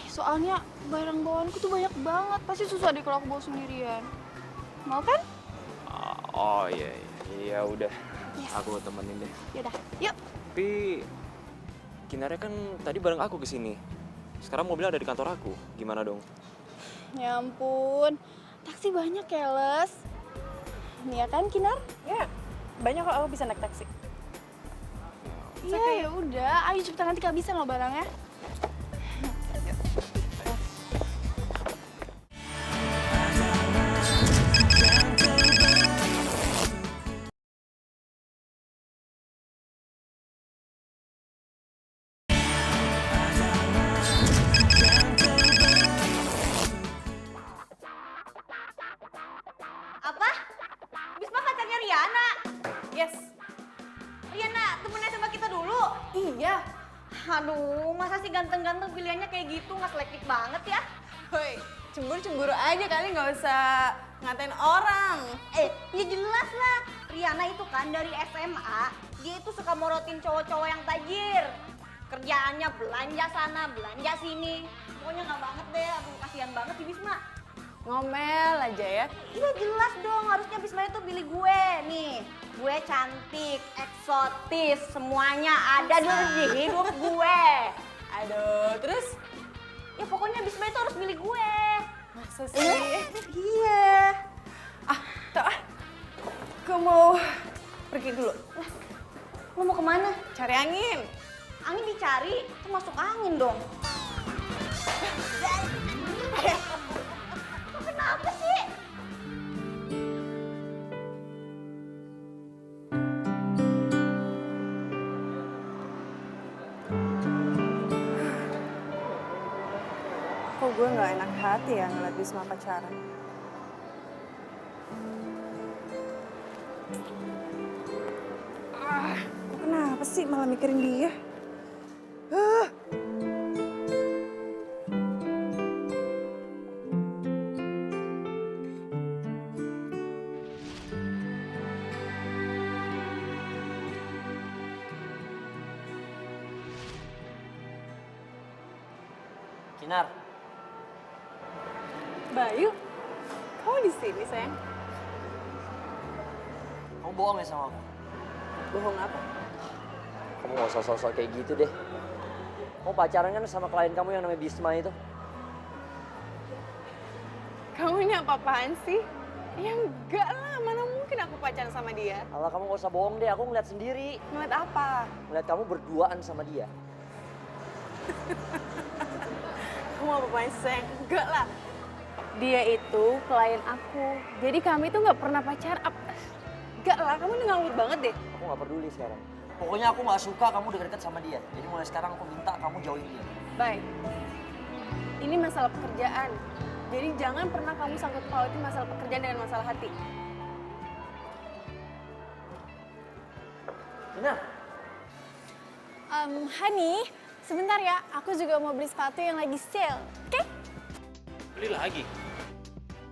Soalnya barang bawaanku tuh banyak banget. Pasti susah deh kalau aku bawa sendirian. Mau kan? Oh iya udah. Yes. Aku temenin deh. Yaudah, yuk. Tapi Kinarnya kan tadi bareng aku ke sini. Sekarang mobilnya ada di kantor aku. Gimana dong? Ya ampun, taksi banyak ya, Les. Iya kan, Kinar? Ya, banyak kok aku bisa naik taksi. Iya, ya udah. Ayo cepetan nanti kehabisan loh barangnya. Riana. Yes. Riana temennya sama kita dulu. Iya. Aduh, masa sih ganteng-ganteng pilihannya kayak gitu, nggak selektif banget ya? Woi, cemburu-cemburu aja kali, nggak usah ngatain orang. Ya jelas lah. Riana itu kan dari SMA, dia itu suka morotin cowok-cowok yang tajir. Kerjaannya belanja sana, belanja sini. Pokoknya nggak banget deh, aduh kasihan banget si Bisma. Ngomel aja ya. Iya jelas dong, harusnya Bisma itu pilih gue nih. Gue cantik, eksotis, semuanya ada di hidup gue. Aduh, terus? Ya pokoknya Bisma itu harus pilih gue. Masa sih? Iya. Tuh, gue mau pergi dulu. Lo mau kemana? Cari angin. Angin dicari, itu masuk angin dong. Lo kenapa sih? Kok gue nggak enak hati ya ngeliat Bisma pacaran? Kok kenapa sih malah mikirin dia? Kinar, Bayu, kamu di sini sayang? kamu bohong ya sama aku? Bohong apa? Kamu gak usah sosok kayak gitu deh. Kamu pacaran kan sama klien kamu yang namanya Bisma itu? Kamu ini apa-apaan sih? Ya enggak lah, mana mungkin aku pacaran sama dia. Alah, kamu gak usah bohong deh, aku ngeliat sendiri. Ngeliat apa? Ngeliat kamu berduaan sama dia. Kamu apa-apaan sih sayang? Enggak lah. Dia itu klien aku, jadi kami tuh nggak pernah pacaran. Enggak lah, kamu ini ngawur banget deh. Aku gak peduli sekarang. Pokoknya aku gak suka kamu deket-deket sama dia. Jadi mulai sekarang aku minta kamu jauhin dia. Baik, ini masalah pekerjaan. Jadi jangan pernah kamu sangkut pautin masalah pekerjaan dengan masalah hati. Kinar, Hani, sebentar ya. Aku juga mau beli sepatu yang lagi sale. Oke? Beli lagi?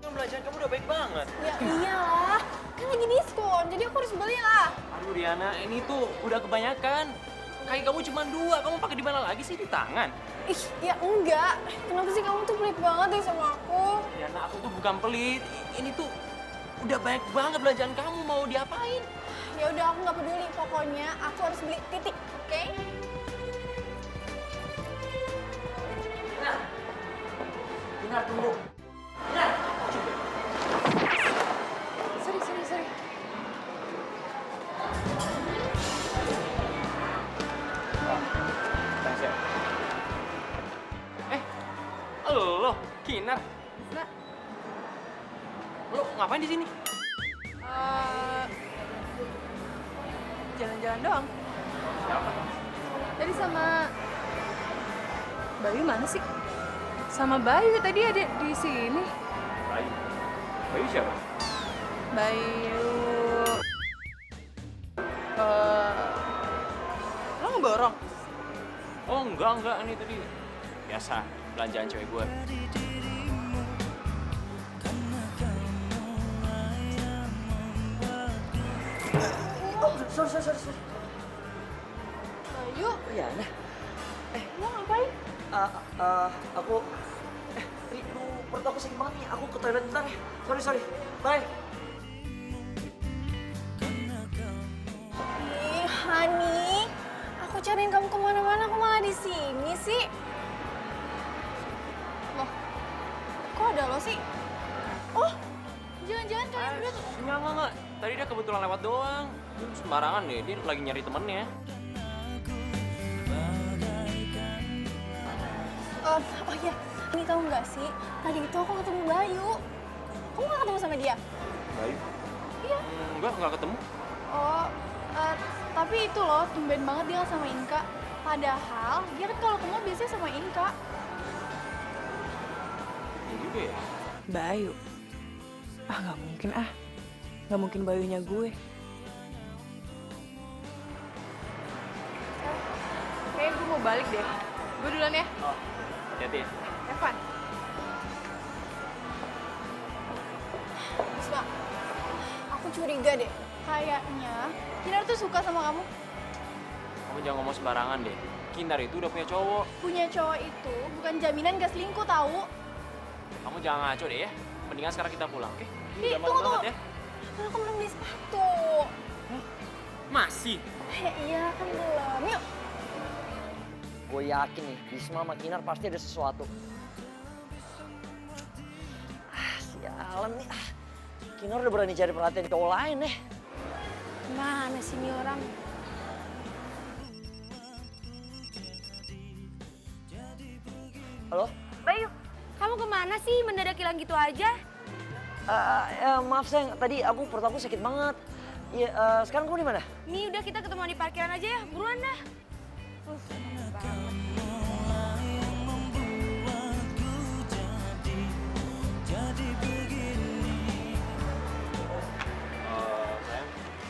Kan belanjaan kamu udah baik banget. Ya iyalah. Kan lagi diskon, jadi aku harus beli lah. Aduh Riana, ini tuh udah kebanyakan. Kaki kamu cuma 2, kamu pakai di mana lagi sih? Di tangan? Ih, ya enggak. Kenapa sih kamu tuh pelit banget deh sama aku? Riana, aku tuh bukan pelit. Ini tuh udah banyak banget belanjaan kamu, mau diapain? Ya udah, aku nggak peduli. Pokoknya aku harus beli titik, oke? Kinar tunggu. Sorry. Thanks ya. Lo, Kinar. Nah, Lo ngapain di sini? jalan-jalan doang. Siapa? Tadi sama Bayu mana sih? Sama Bayu tadi ada di sini. Bayu. Bayu siapa? Bayu. Lo ngeborong? Oh enggak, ini tadi biasa belanjaan cewek gue. Sorry. Bayu, Riana, lo ngapain? aku... Ri, perut aku sakit banget nih. Aku ke toilet bentar ya. Sorry. Bye. Ih, Hani, aku cariin kamu kemana-mana, aku malah di sini sih. Loh, kok ada lo sih? Oh, jangan-jangan kalian berdua tuh. Enggak. Tadi dia kebetulan lewat doang. Sembarangan deh, dia lagi nyari temennya. Oh iya, ini tahu nggak sih? Tadi itu aku ketemu Bayu. Kamu nggak ketemu sama dia? Bayu? Iya. Enggak ketemu. Oh, tapi itu loh, tumben banget dia sama Inka. Padahal dia kan kalau ketemu biasanya sama Inka. Iya juga ya. Bayu. Ah nggak mungkin ah. Gak mungkin Bayunya gue. Kayaknya gue mau balik deh. Gue duluan ya. Oh, hati-hati ya. Evan. Bisma, aku curiga deh. Kayaknya Kinar tuh suka sama kamu. Kamu jangan ngomong sembarangan deh. Kinar itu udah punya cowok. Punya cowok itu bukan jaminan gak selingkuh tahu. Kamu jangan ngaco deh ya. Mendingan sekarang kita pulang, oke? Ini Ih, udah malam tunggu, banget ya. Kan aku belum beli sepatu. Masih? Iya kan belum. Yuk. Gue yakin nih, Bisma sama Kinar pasti ada sesuatu. Sialan nih. Kinar udah berani cari perhatian cowok lain deh. Mana sih ini orang? Halo? Bayu, kamu kemana sih mendadak hilang gitu aja? Maaf sayang, tadi perut aku sakit banget. Ya, sekarang kamu di mana? Nih udah kita ketemuan di parkiran aja ya, buruan dah. Sayang,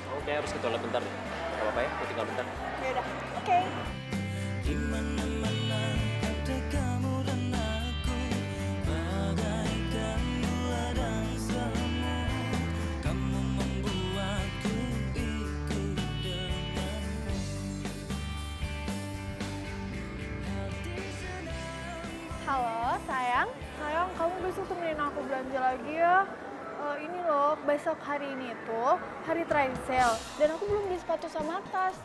kamu kayak harus ke toilet bentar deh. Gak apa-apa ya, aku tinggal bentar. Ya udah. Oke. Halo, sayang. Sayang, kamu besok temenin aku belanja lagi ya. Ini loh, besok hari ini tuh hari terakhir sale. Dan aku belum beli sepatu sama tas.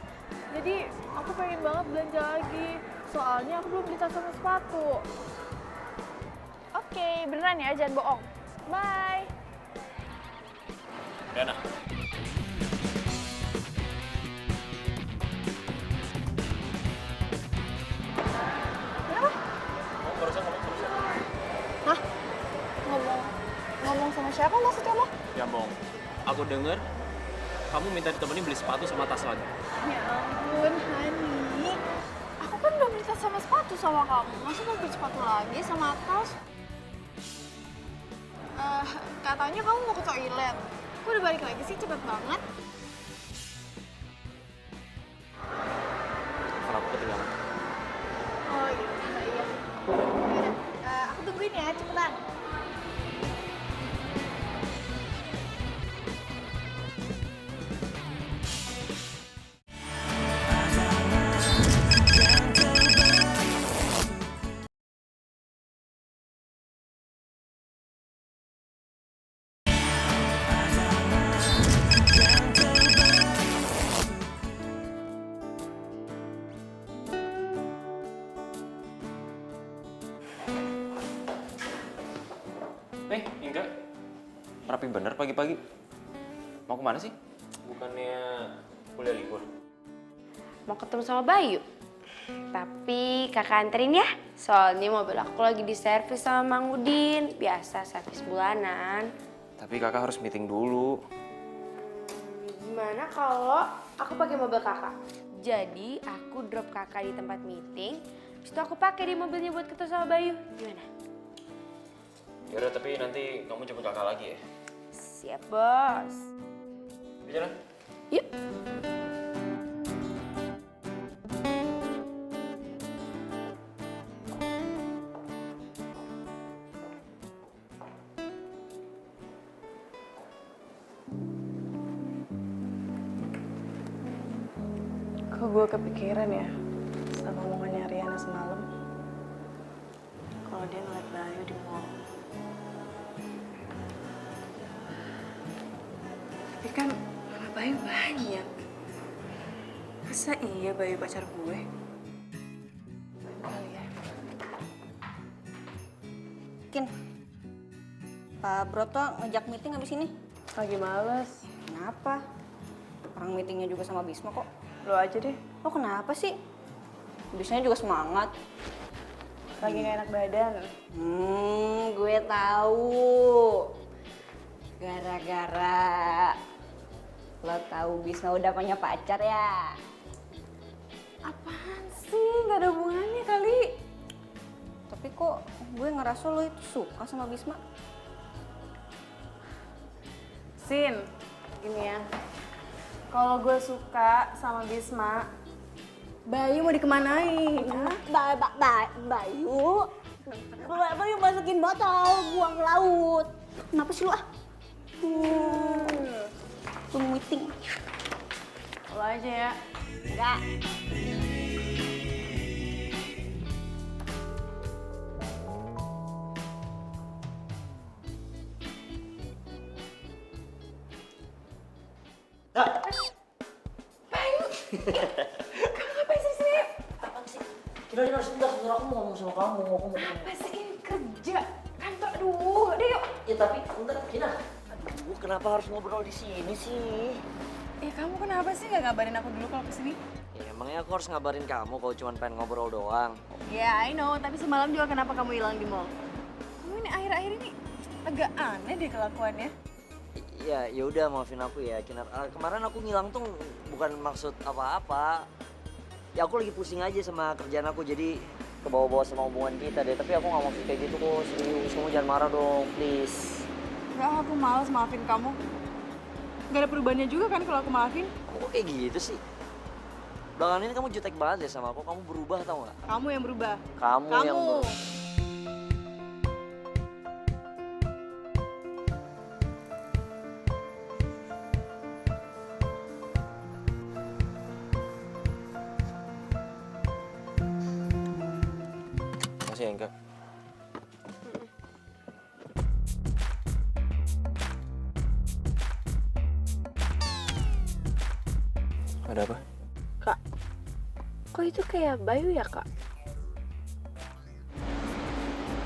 Jadi, aku pengen banget belanja lagi. Soalnya aku belum beli tas sama sepatu. Oke, beneran ya, jangan bohong. Bye. Dana. Kenapa? Kamu barusan ngomong sama siapa? Hah? Ngomong sama siapa maksud kamu? Ya, Bong. Aku denger kamu minta ditemenin beli sepatu sama tas lagi. Ya ampun, Hani. Aku kan udah beli tas sama sepatu sama kamu. Masa mau beli sepatu lagi sama tas? Katanya kamu mau ke toilet. Kok udah balik lagi sih? Cepet banget. Karena aku ketinggalan. Oh iya, iya. Yaudah, aku tungguin ya, cepetan. Inga. Rapi bener pagi-pagi. Mau kemana sih? Bukannya kuliah libur? Mau ketemu sama Bayu. Tapi kakak anterin ya. Soalnya mobil aku lagi di servis sama Mang Udin. Biasa servis bulanan. Tapi kakak harus meeting dulu. Gimana kalau aku pakai mobil kakak? Jadi aku drop kakak di tempat meeting. Terus itu aku pakai di mobilnya buat ketemu sama Bayu. Gimana? Yaudah, tapi nanti kamu jemput kakak lagi ya? Siap, bos. Yuk jalan. Yuk. Kok gue kepikiran ya sama omongannya Riana semalam. Kalau dia ngeliat Bayu di mall. Tapi kan nama Bayu banyak. Masa iya Bayu pacar gue? Kali ya. Kin, Pak Broto ngejak meeting abis ini. Lagi males. Kenapa? Orang meetingnya juga sama Bisma kok. Lo aja deh. Oh kenapa sih? Bismanya juga semangat. Lagi gak enak badan. Gue tahu. Gara-gara lo tahu Bisma udah punya pacar ya. Apaan sih? Gak ada hubungannya kali. Tapi kok gue ngerasa lo itu suka sama Bisma. Sin, Gini ya, kalau gue suka sama Bisma, Bayu mau dikemanain? Bayu. Bayu masukin botol, buang ke laut. Kenapa sih lu ah? Lu meeting. Lo aja ya. Enggak. Kinar, sebentar, aku mau ngomong sama kamu, aku mau Apa sih ini kerja? Kantor, aduh, udah yuk. Ya tapi, bentar, Kinar. Aduh, kenapa harus ngobrol di sini sih? Kamu kenapa sih nggak ngabarin aku dulu kalau kesini? Ya, emangnya aku harus ngabarin kamu kalau cuma pengen ngobrol doang. Ya, I know. Tapi semalam juga kenapa kamu hilang di mall? Kamu ini akhir-akhir ini agak aneh deh kelakuannya. Iya, ya udah maafin aku ya, Kinar. Kemarin aku ngilang tuh bukan maksud apa-apa. Ya aku lagi pusing aja sama kerjaan aku, jadi kebawa-bawa sama hubungan kita deh. Tapi aku nggak mau kayak gitu kok, serius. Kamu jangan marah dong, please. Enggak, aku males maafin kamu. Gak ada perubahannya juga kan kalau aku maafin? Kok kayak gitu sih? Belakangan ini kamu jutek banget deh sama aku, kamu berubah tau nggak? Kamu yang berubah. Kamu yang berubah. Masih ya, enggak? Ada apa? Kak, kok itu kayak Bayu ya kak?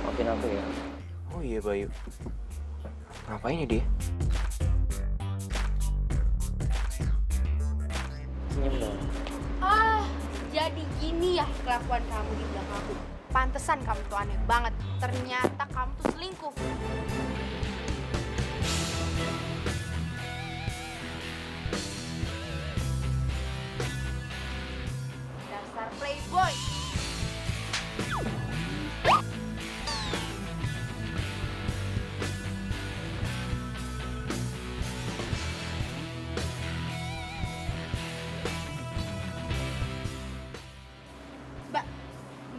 Maafin aku ya. Oh iya Bayu. Ngapain ya dia? Senyum dong. Ah, jadi gini ya kelakuan kamu di belakang aku. Pantesan kamu tuh aneh banget. Ternyata kamu tuh selingkuh. Dasar playboy. Mbak,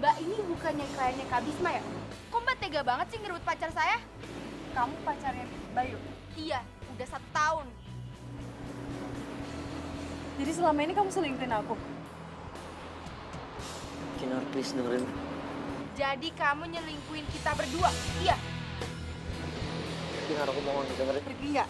Mbak ini bukannya kliennya Kak Bisma ya? Kok Mbak tega banget sih ngerebut pacar saya? Kamu pacarnya Bayu. Iya, udah 1 tahun. Jadi selama ini kamu selingkuhin aku? Kinar, please dengerin. Jadi kamu nyelingkuhin kita berdua? Iya. Kinar, aku mohon dengerin. Pergi nggak?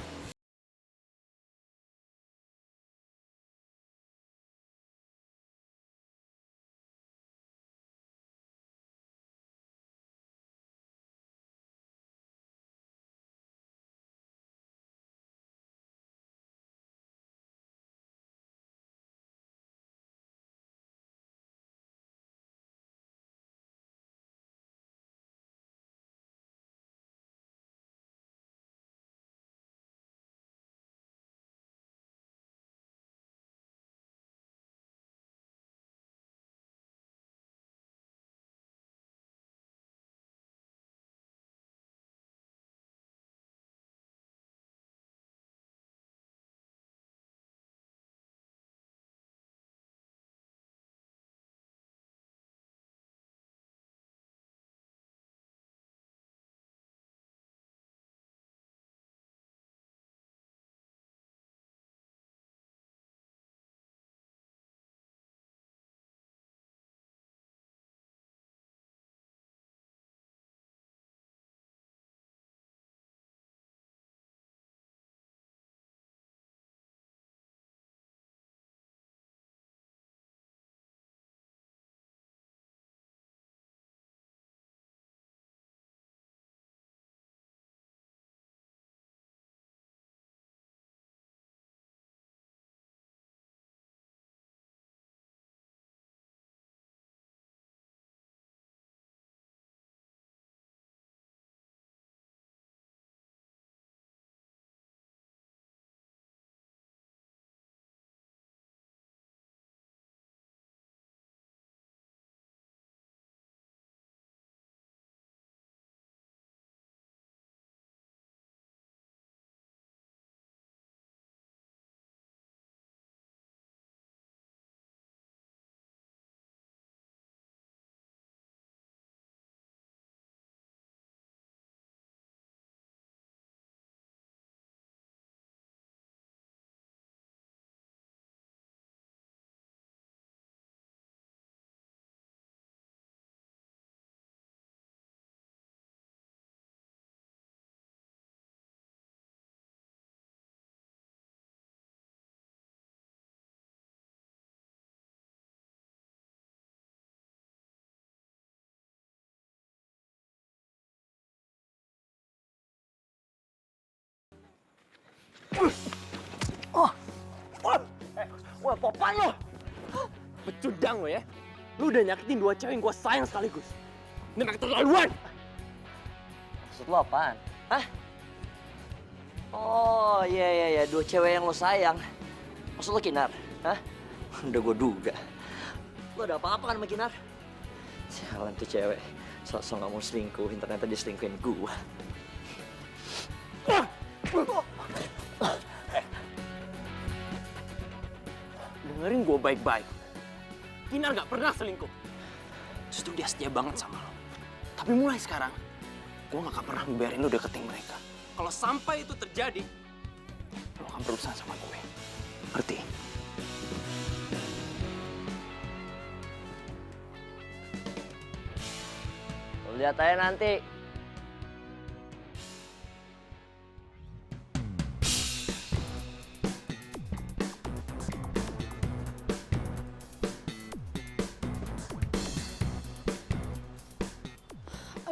Wah, popan lo! Pecundang lo ya. Lu udah nyakitin dua cewek yang gue sayang sekaligus. Ini makin keterlaluan. Maksud lo apaan? Hah? Oh iya, dua cewek yang lo sayang. Maksud lo Kinar? Hah? Udah gue duga. Lo ada apa-apa kan sama Kinar? Sialan tuh cewek. Sok-sok gak mau selingkuhin, ternyata dia selingkuhin gue. Dengerin gue baik-baik. Kinar gak pernah selingkuh. Justru dia setia banget sama lo. Tapi mulai sekarang, gue gak akan pernah ngebiarin lo deketin mereka. Kalau sampai itu terjadi, lo akan berurusan sama gue. Ngerti? Lo lihat aja nanti.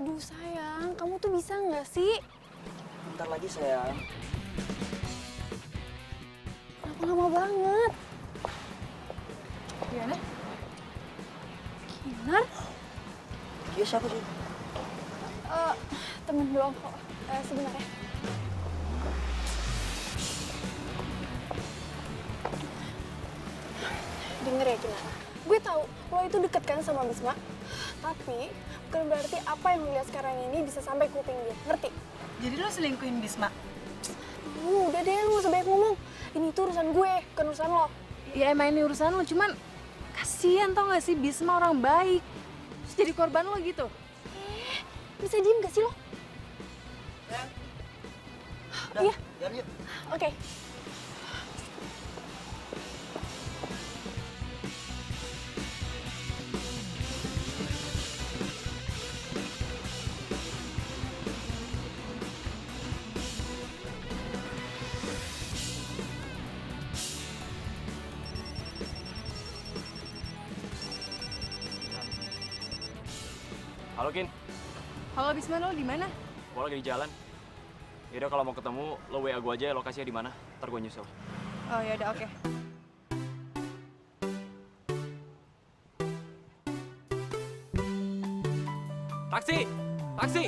Aduh sayang, kamu tuh bisa nggak sih? Bentar lagi sayang. Kenapa lama banget? Gimana? Kinar? Dia siapa sih? Temen doang kok. Sebentar ya. Denger ya Kinar, gue tahu lo itu deket kan sama Bisma. Tapi bukan berarti apa yang lo lihat sekarang ini bisa sampai kuping dia, ngerti? Jadi lo selingkuhin Bisma? Udah deh, lo gak usah banyak ngomong. Ini tuh urusan gue, bukan urusan lo. Ya emang ini urusan lo, cuman kasihan tau gak sih Bisma orang baik. Terus jadi korban lo gitu. Bisa diem gak sih lo? Iya. Jalan yuk. Oke. Halo Kin, Halo Bisma, lo di mana? gue lagi di jalan. Yaudah kalau mau ketemu, lo WA gue aja lokasinya di mana. Ntar gue nyusul. Oh ya udah oke. Taksi! Taksi!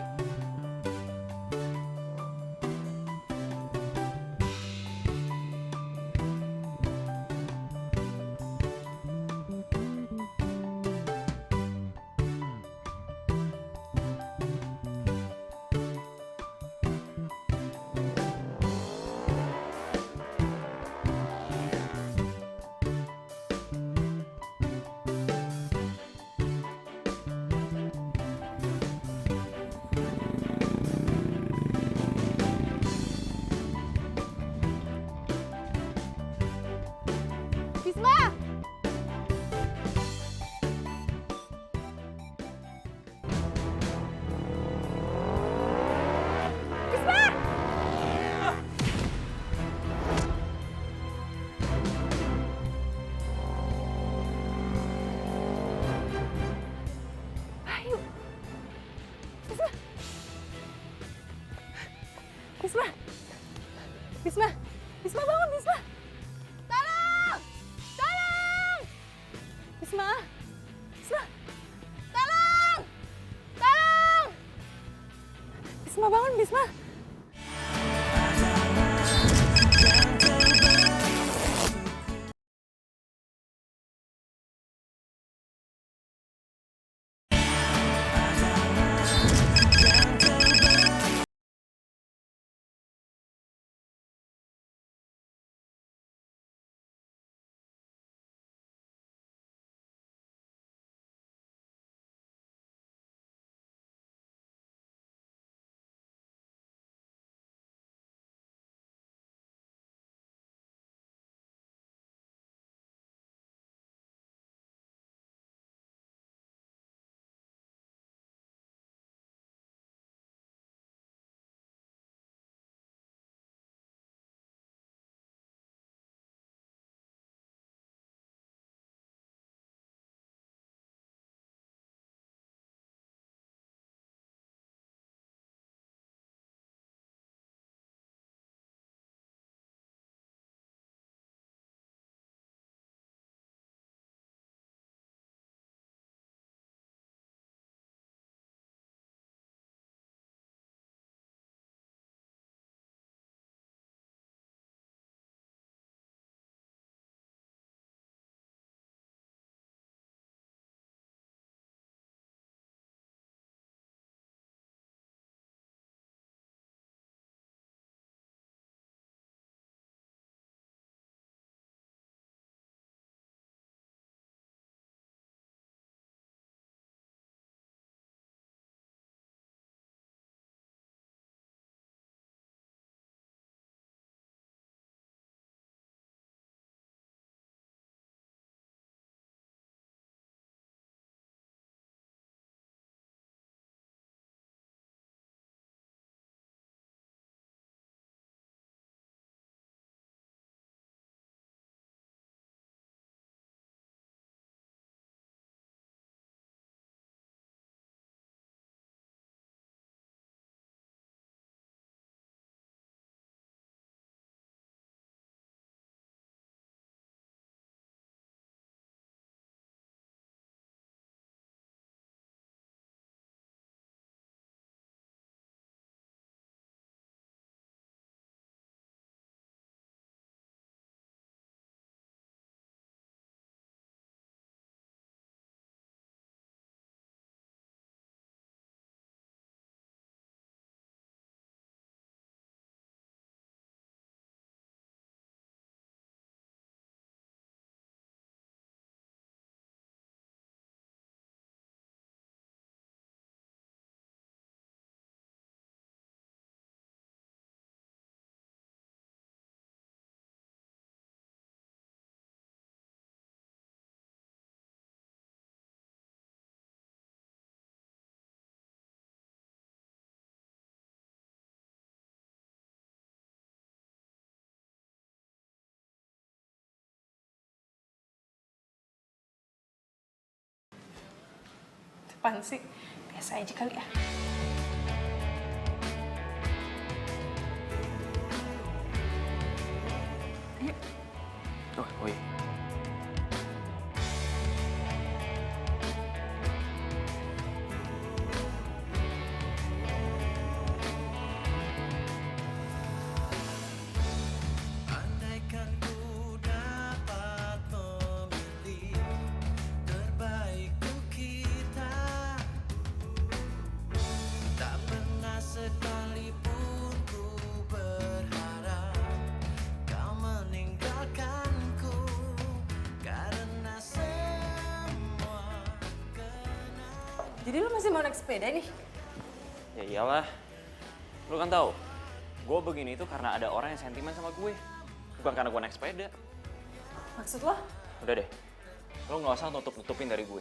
Bisma! Ayo. Bisma. Bisma. Bisma. Bisma bangun Bisma. Tolong! Tolong! Bisma. Bisma. Tolong! Tolong! Bisma bangun Bisma. Apaan sih? Biasa aja kali ya. Ayo. Oh iya. Andaikan ku dapat memilih terbaik untuk kita, tak pernah sekalipun ku berharap kau meninggalkanku, karena semua Jadi lu masih mau naik sepeda nih? Ya iyalah. Lu kan tahu, gue begini itu karena ada orang yang sentimen sama gue. Bukan karena gue naik sepeda. Maksud lo? Udah deh, lo nggak usah nutup-nutupin dari gue.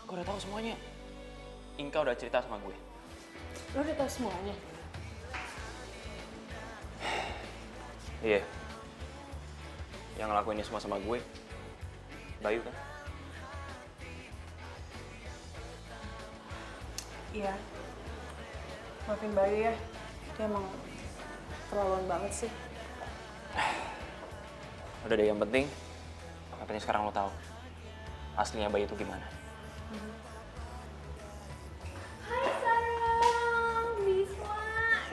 Gue udah tahu semuanya. Inka udah cerita sama gue. Lo udah tahu semuanya? Iya. Yang ngelakuin ini semua sama gue, Bayu kan? Iya. Maafin Bayu ya. Dia emang terlaluan banget sih. Udah deh, yang penting sekarang lo tahu aslinya Bayu itu gimana. Hai sayang, Bisma.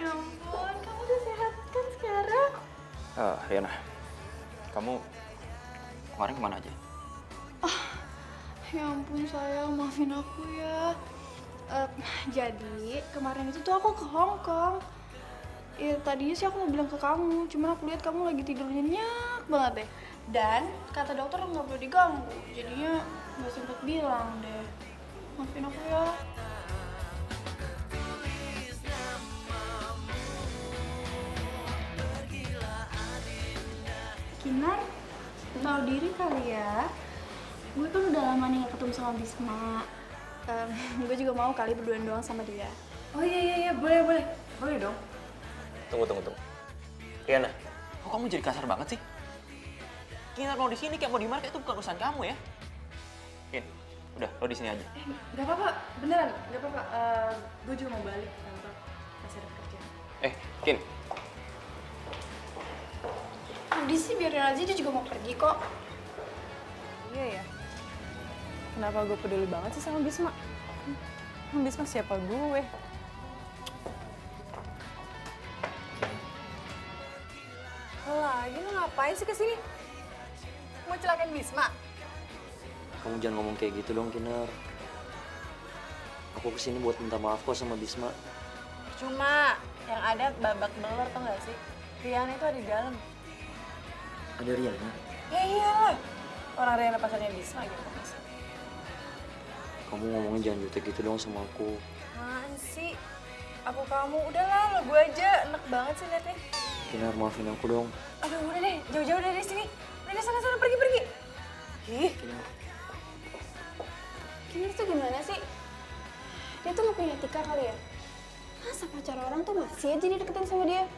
Ya ampun, kamu udah sehat kan sekarang? Riana, kamu kemarin kemana aja? Ya ampun sayang, maafin aku ya. Jadi kemarin itu tuh aku ke Hong Kong. Ya tadinya sih aku mau bilang ke kamu, cuman aku lihat kamu lagi tidur nyenyak banget deh. Dan kata dokter nggak boleh diganggu, jadinya nggak sempet bilang deh. Maafin aku ya. Kinar, tahu diri kali ya. Gue kan udah lama nih gak ketemu sama Bisma. Gue juga mau kali berduaan doang sama dia. Oh iya, boleh. Boleh dong. Tunggu. Riana, kok kamu jadi kasar banget sih? Kinar mau di sini kayak mau di mana, itu bukan urusan kamu ya. Kin, udah lo di sini aja. Gak apa-apa, beneran. Gak apa-apa. Gue juga mau balik ke kantor. Masih ada kerjaan. Kin, Udah sih biarin aja, dia juga mau pergi kok. Iya ya. Kenapa gue peduli banget sih sama Bisma? Bisma siapa gue? Lagi lu ngapain sih kesini? Mau celakain Bisma? Kamu jangan ngomong kayak gitu dong, Kinar. Aku kesini buat minta maaf kok sama Bisma. Cuma yang ada babak belur tau gak sih? Riana itu ada di dalam. Ada Riana? Ya iyalah. Orang Riana pasarnya Bisma gitu mas. Kamu ngomongnya jangan jutek gitu dong sama aku. Apaan sih? Aku kamu, udahlah lo gue aja. Enak banget sih liatnya. Kinar, maafin aku dong. Aduh udah deh, jauh-jauh dari sini. Udah sana pergi. Ih. Kinar. Kinar tuh gimana sih? Dia tuh gak punya etika kali ya? Masa pacar orang tuh masih aja dideketin sama dia?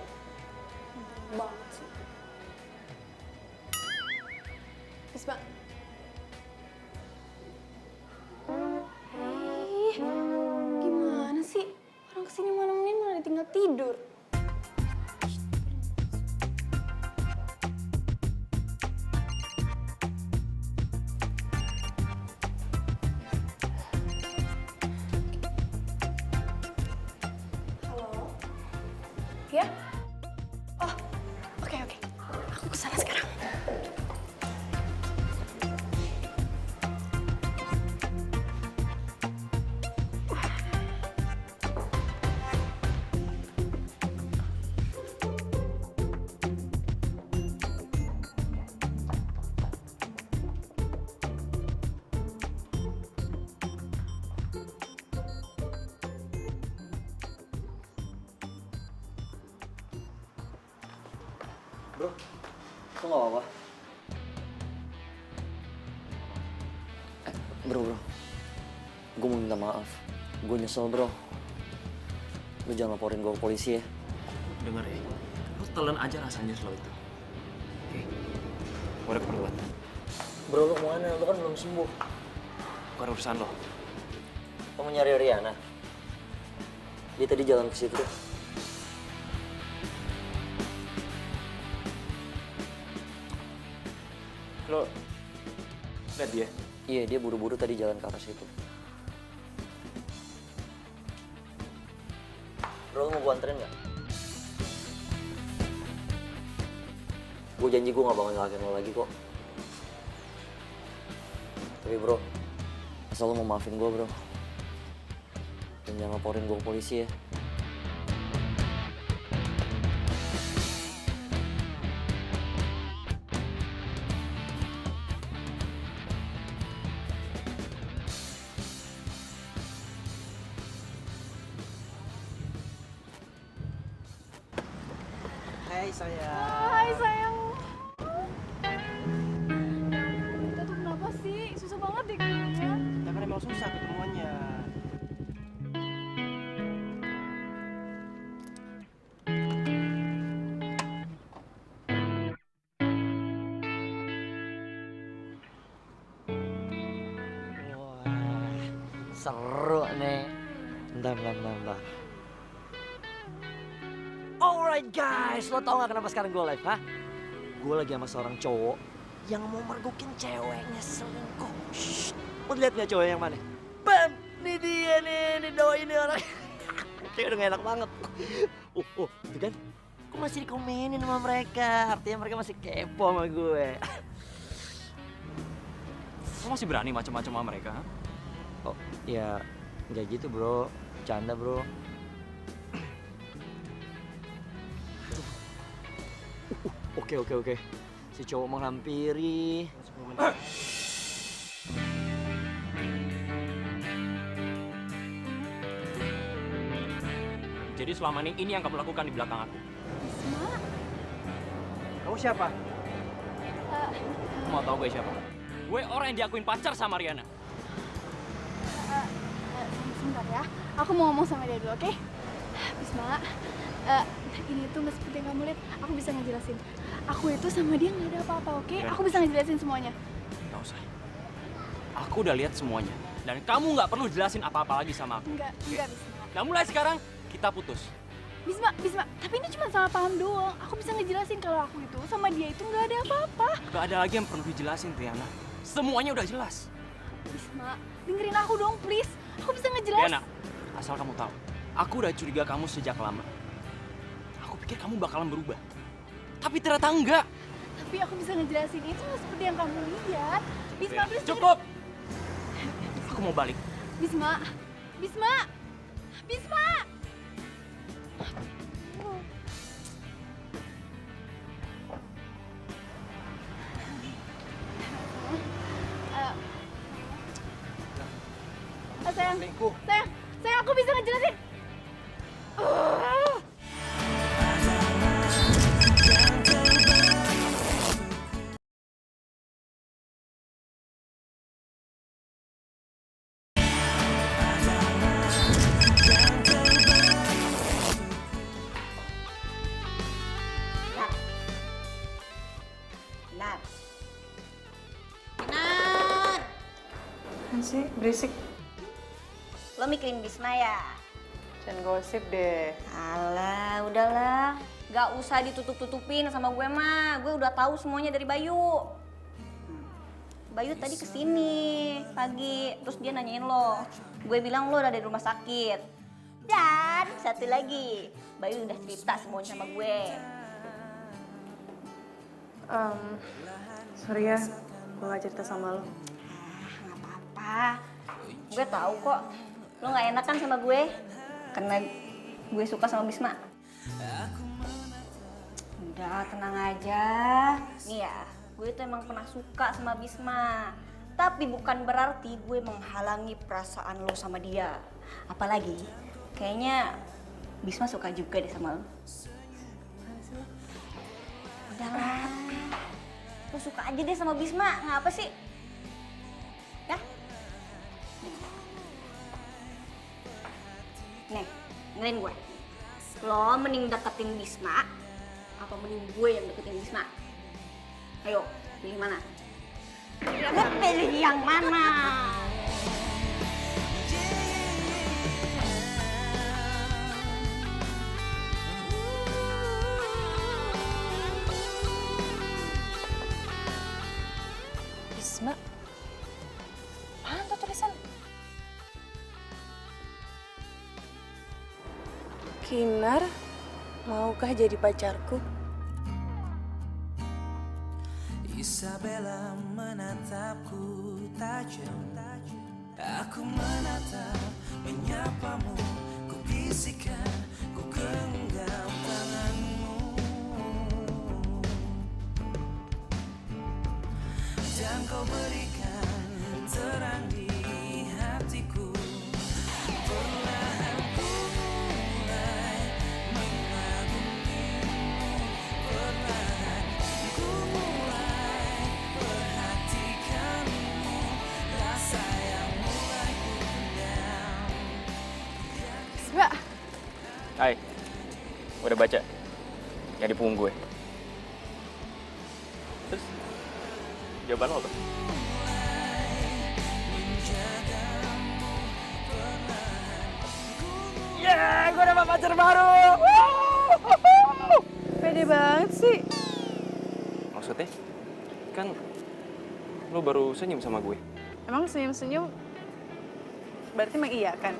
Banget sih. Bisma. Gimana sih? Orang kesini malam-malam malah ditinggal tidur. Halo? Ya? Oh, oke. Aku kesana sekarang. Bro, kok gak apa-apa? Bro, gue mau minta maaf. Gue nyesel, bro. Lu jangan laporin gue ke polisi ya. Dengar ya, lo telan aja rasanya lo itu. Oke, gue ada keperluan. Bro, lu kemana? Lu kan belum sembuh. Bukan urusan lo. Kamu nyari Riana? Dia tadi jalan ke situ. Lo lihat dia? Iya, dia buru-buru tadi jalan ke arah situ. Bro, mau gua anterin nggak? Gue janji gue nggak bakal nyalahin lo lagi kok. Tapi bro, asal lo mau maafin gue bro. Dan jangan laporin gue ke polisi ya. Hai sayang. Hai sayang. Kita tuh kenapa sih? Susah banget deh kayaknya. Ya kan emang susah ketemuannya. Wah, seru nih. Bentar. Alright guys, lo tau gak kenapa sekarang gue live, ha? Gue lagi sama seorang cowok yang mau mergokin ceweknya selingkuh. Shh, lo liat gak cowok yang mana? Bam, nih dia nih doi ini orang. Kayak udah gak enak banget. Itu kan? Gue masih dikomenin sama mereka, artinya mereka masih kepo sama gue. Lo masih berani macam-macam sama mereka? Ha? Oh, ya nggak gitu bro, canda bro. Oke. Si cowok menghampiri. Jadi selama ini yang kamu lakukan di belakang aku. Kamu siapa? Kamu mau tahu gue siapa? Gue orang yang diakuin pacar sama Riana. Sebentar ya. Aku mau ngomong sama dia dulu, oke? Bisma, ini tuh nggak seperti yang kamu lihat. Aku bisa ngejelasin. Aku itu sama dia nggak ada apa-apa, oke? Aku bisa ngejelasin semuanya. Gak usah. Aku udah lihat semuanya. Dan kamu nggak perlu jelasin apa-apa lagi sama aku. Enggak, Bisma. Nah mulai sekarang, kita putus. Bisma, tapi ini cuma salah paham doang. Aku bisa ngejelasin kalau aku itu sama dia itu nggak ada apa-apa. Gak ada lagi yang perlu dijelasin, Riana. Semuanya udah jelas. Bisma, dengerin aku dong, please. Aku bisa ngejelasin. Riana, asal kamu tahu, aku udah curiga kamu sejak lama. Aku pikir kamu bakalan berubah. Tapi ternyata enggak. Tapi aku bisa ngejelasin itu nggak seperti yang kamu lihat. Bisma, Riana, please. cukup! Aku mau balik. Bisma. Sayang, aku bisa ngejelasin. Benar. Sih, berisik. Lo mikirin Bisma ya? Jangan gosip deh. Alah, udahlah. Gak usah ditutup-tutupin sama gue mah. Gue udah tahu semuanya dari Bayu. Bayu tadi kesini pagi, terus dia nanyain lo. Gue bilang lo udah dari rumah sakit. Dan satu lagi, Bayu udah cerita semuanya sama gue. Sorry ya, gue gak cerita sama lo. Nggak apa-apa. Gue tahu kok, lo nggak enakan sama gue karena gue suka sama Bisma. Udah, tenang aja. Nih ya, gue tuh emang pernah suka sama Bisma. Tapi bukan berarti gue menghalangi perasaan lo sama dia. Apalagi, kayaknya Bisma suka juga deh sama lo. Udahlah, lo suka aja deh sama Bisma, ngapa sih? Ya? Nih, dengerin gue. Lo mending deketin Bisma apa mending gue yang deketin Bisma? Ayo, pilih mana? Pilih yang mana? Yeah, Bisma. Apaan tuh tulisan? Kinar, maukah jadi pacarku? Isabella menatapku tajam. Aku menatap, menyapamu, ku bisikan, ku genggam tanganmu. Dan kau berikan terang di hatiku. Perlahan ku mulai mengagumimu. Perlahan ku mulai perhatikanmu. Rasa yang mulai ku pendam. Bisma, Hai, udah baca? Yang di punggung gue. Terus, jawaban lo apa? Yeah, gue dapat pacar baru! pede banget sih. Maksudnya, kan lo baru senyum sama gue. Emang senyum-senyum berarti mengiyakan?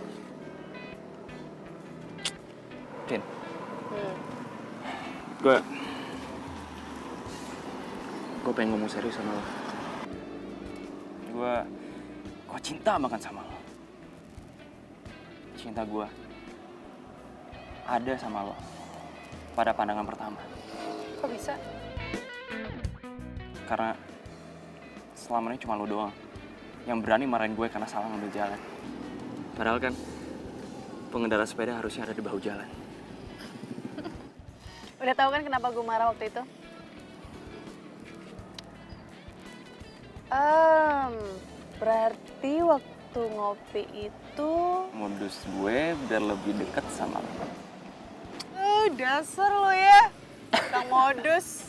Vin, gue pengen ngomong serius sama lo. Gue cinta banget sama lo. Cinta gue ada sama lo pada pandangan pertama. Kok bisa? Karena selama ini cuma lo doang yang berani marahin gue karena salah ngambil jalan. Padahal kan pengendara sepeda harusnya ada di bahu jalan. Udah tahu kan kenapa gue marah waktu itu? Berarti waktu ngopi itu... Modus gue biar lebih deket sama lo. Dasar lo ya, tukang modus.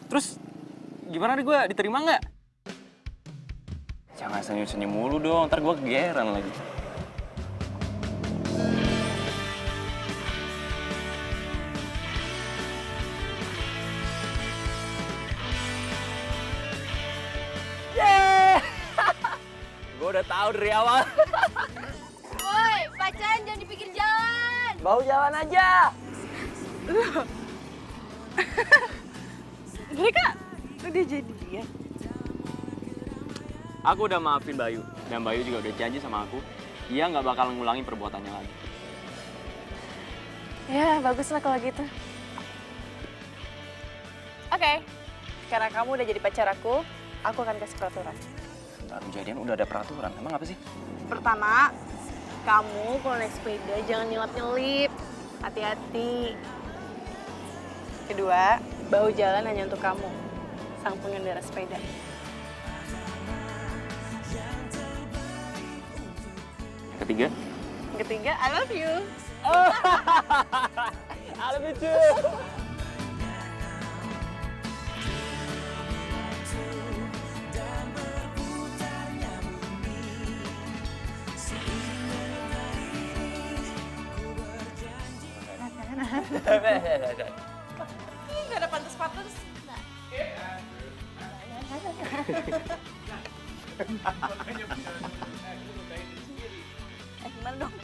Terus gimana nih gue, diterima nggak? Jangan senyum-senyum mulu dong, ntar gue kegeeran lagi. Yeay! Gue udah tahu dari awal. Woi, pacaran jangan di pinggir jalan. Bau jalan aja. Mereka udah jadian. Aku udah maafin Bayu, dan Bayu juga udah janji sama aku, dia nggak bakal ngulangin perbuatannya lagi. Ya, bagus lah kalau gitu. Oke, karena kamu udah jadi pacar aku akan kasih peraturan. Baru jadian udah ada peraturan, emang apa sih? Pertama, kamu kalau naik sepeda jangan nyelip-nyelip. Hati-hati. Kedua, bahu jalan hanya untuk kamu, sang pengendara sepeda. Yang ketiga? Yang ketiga, I love you. I love you too. Gak ada pantas-pantas. Gimana dong?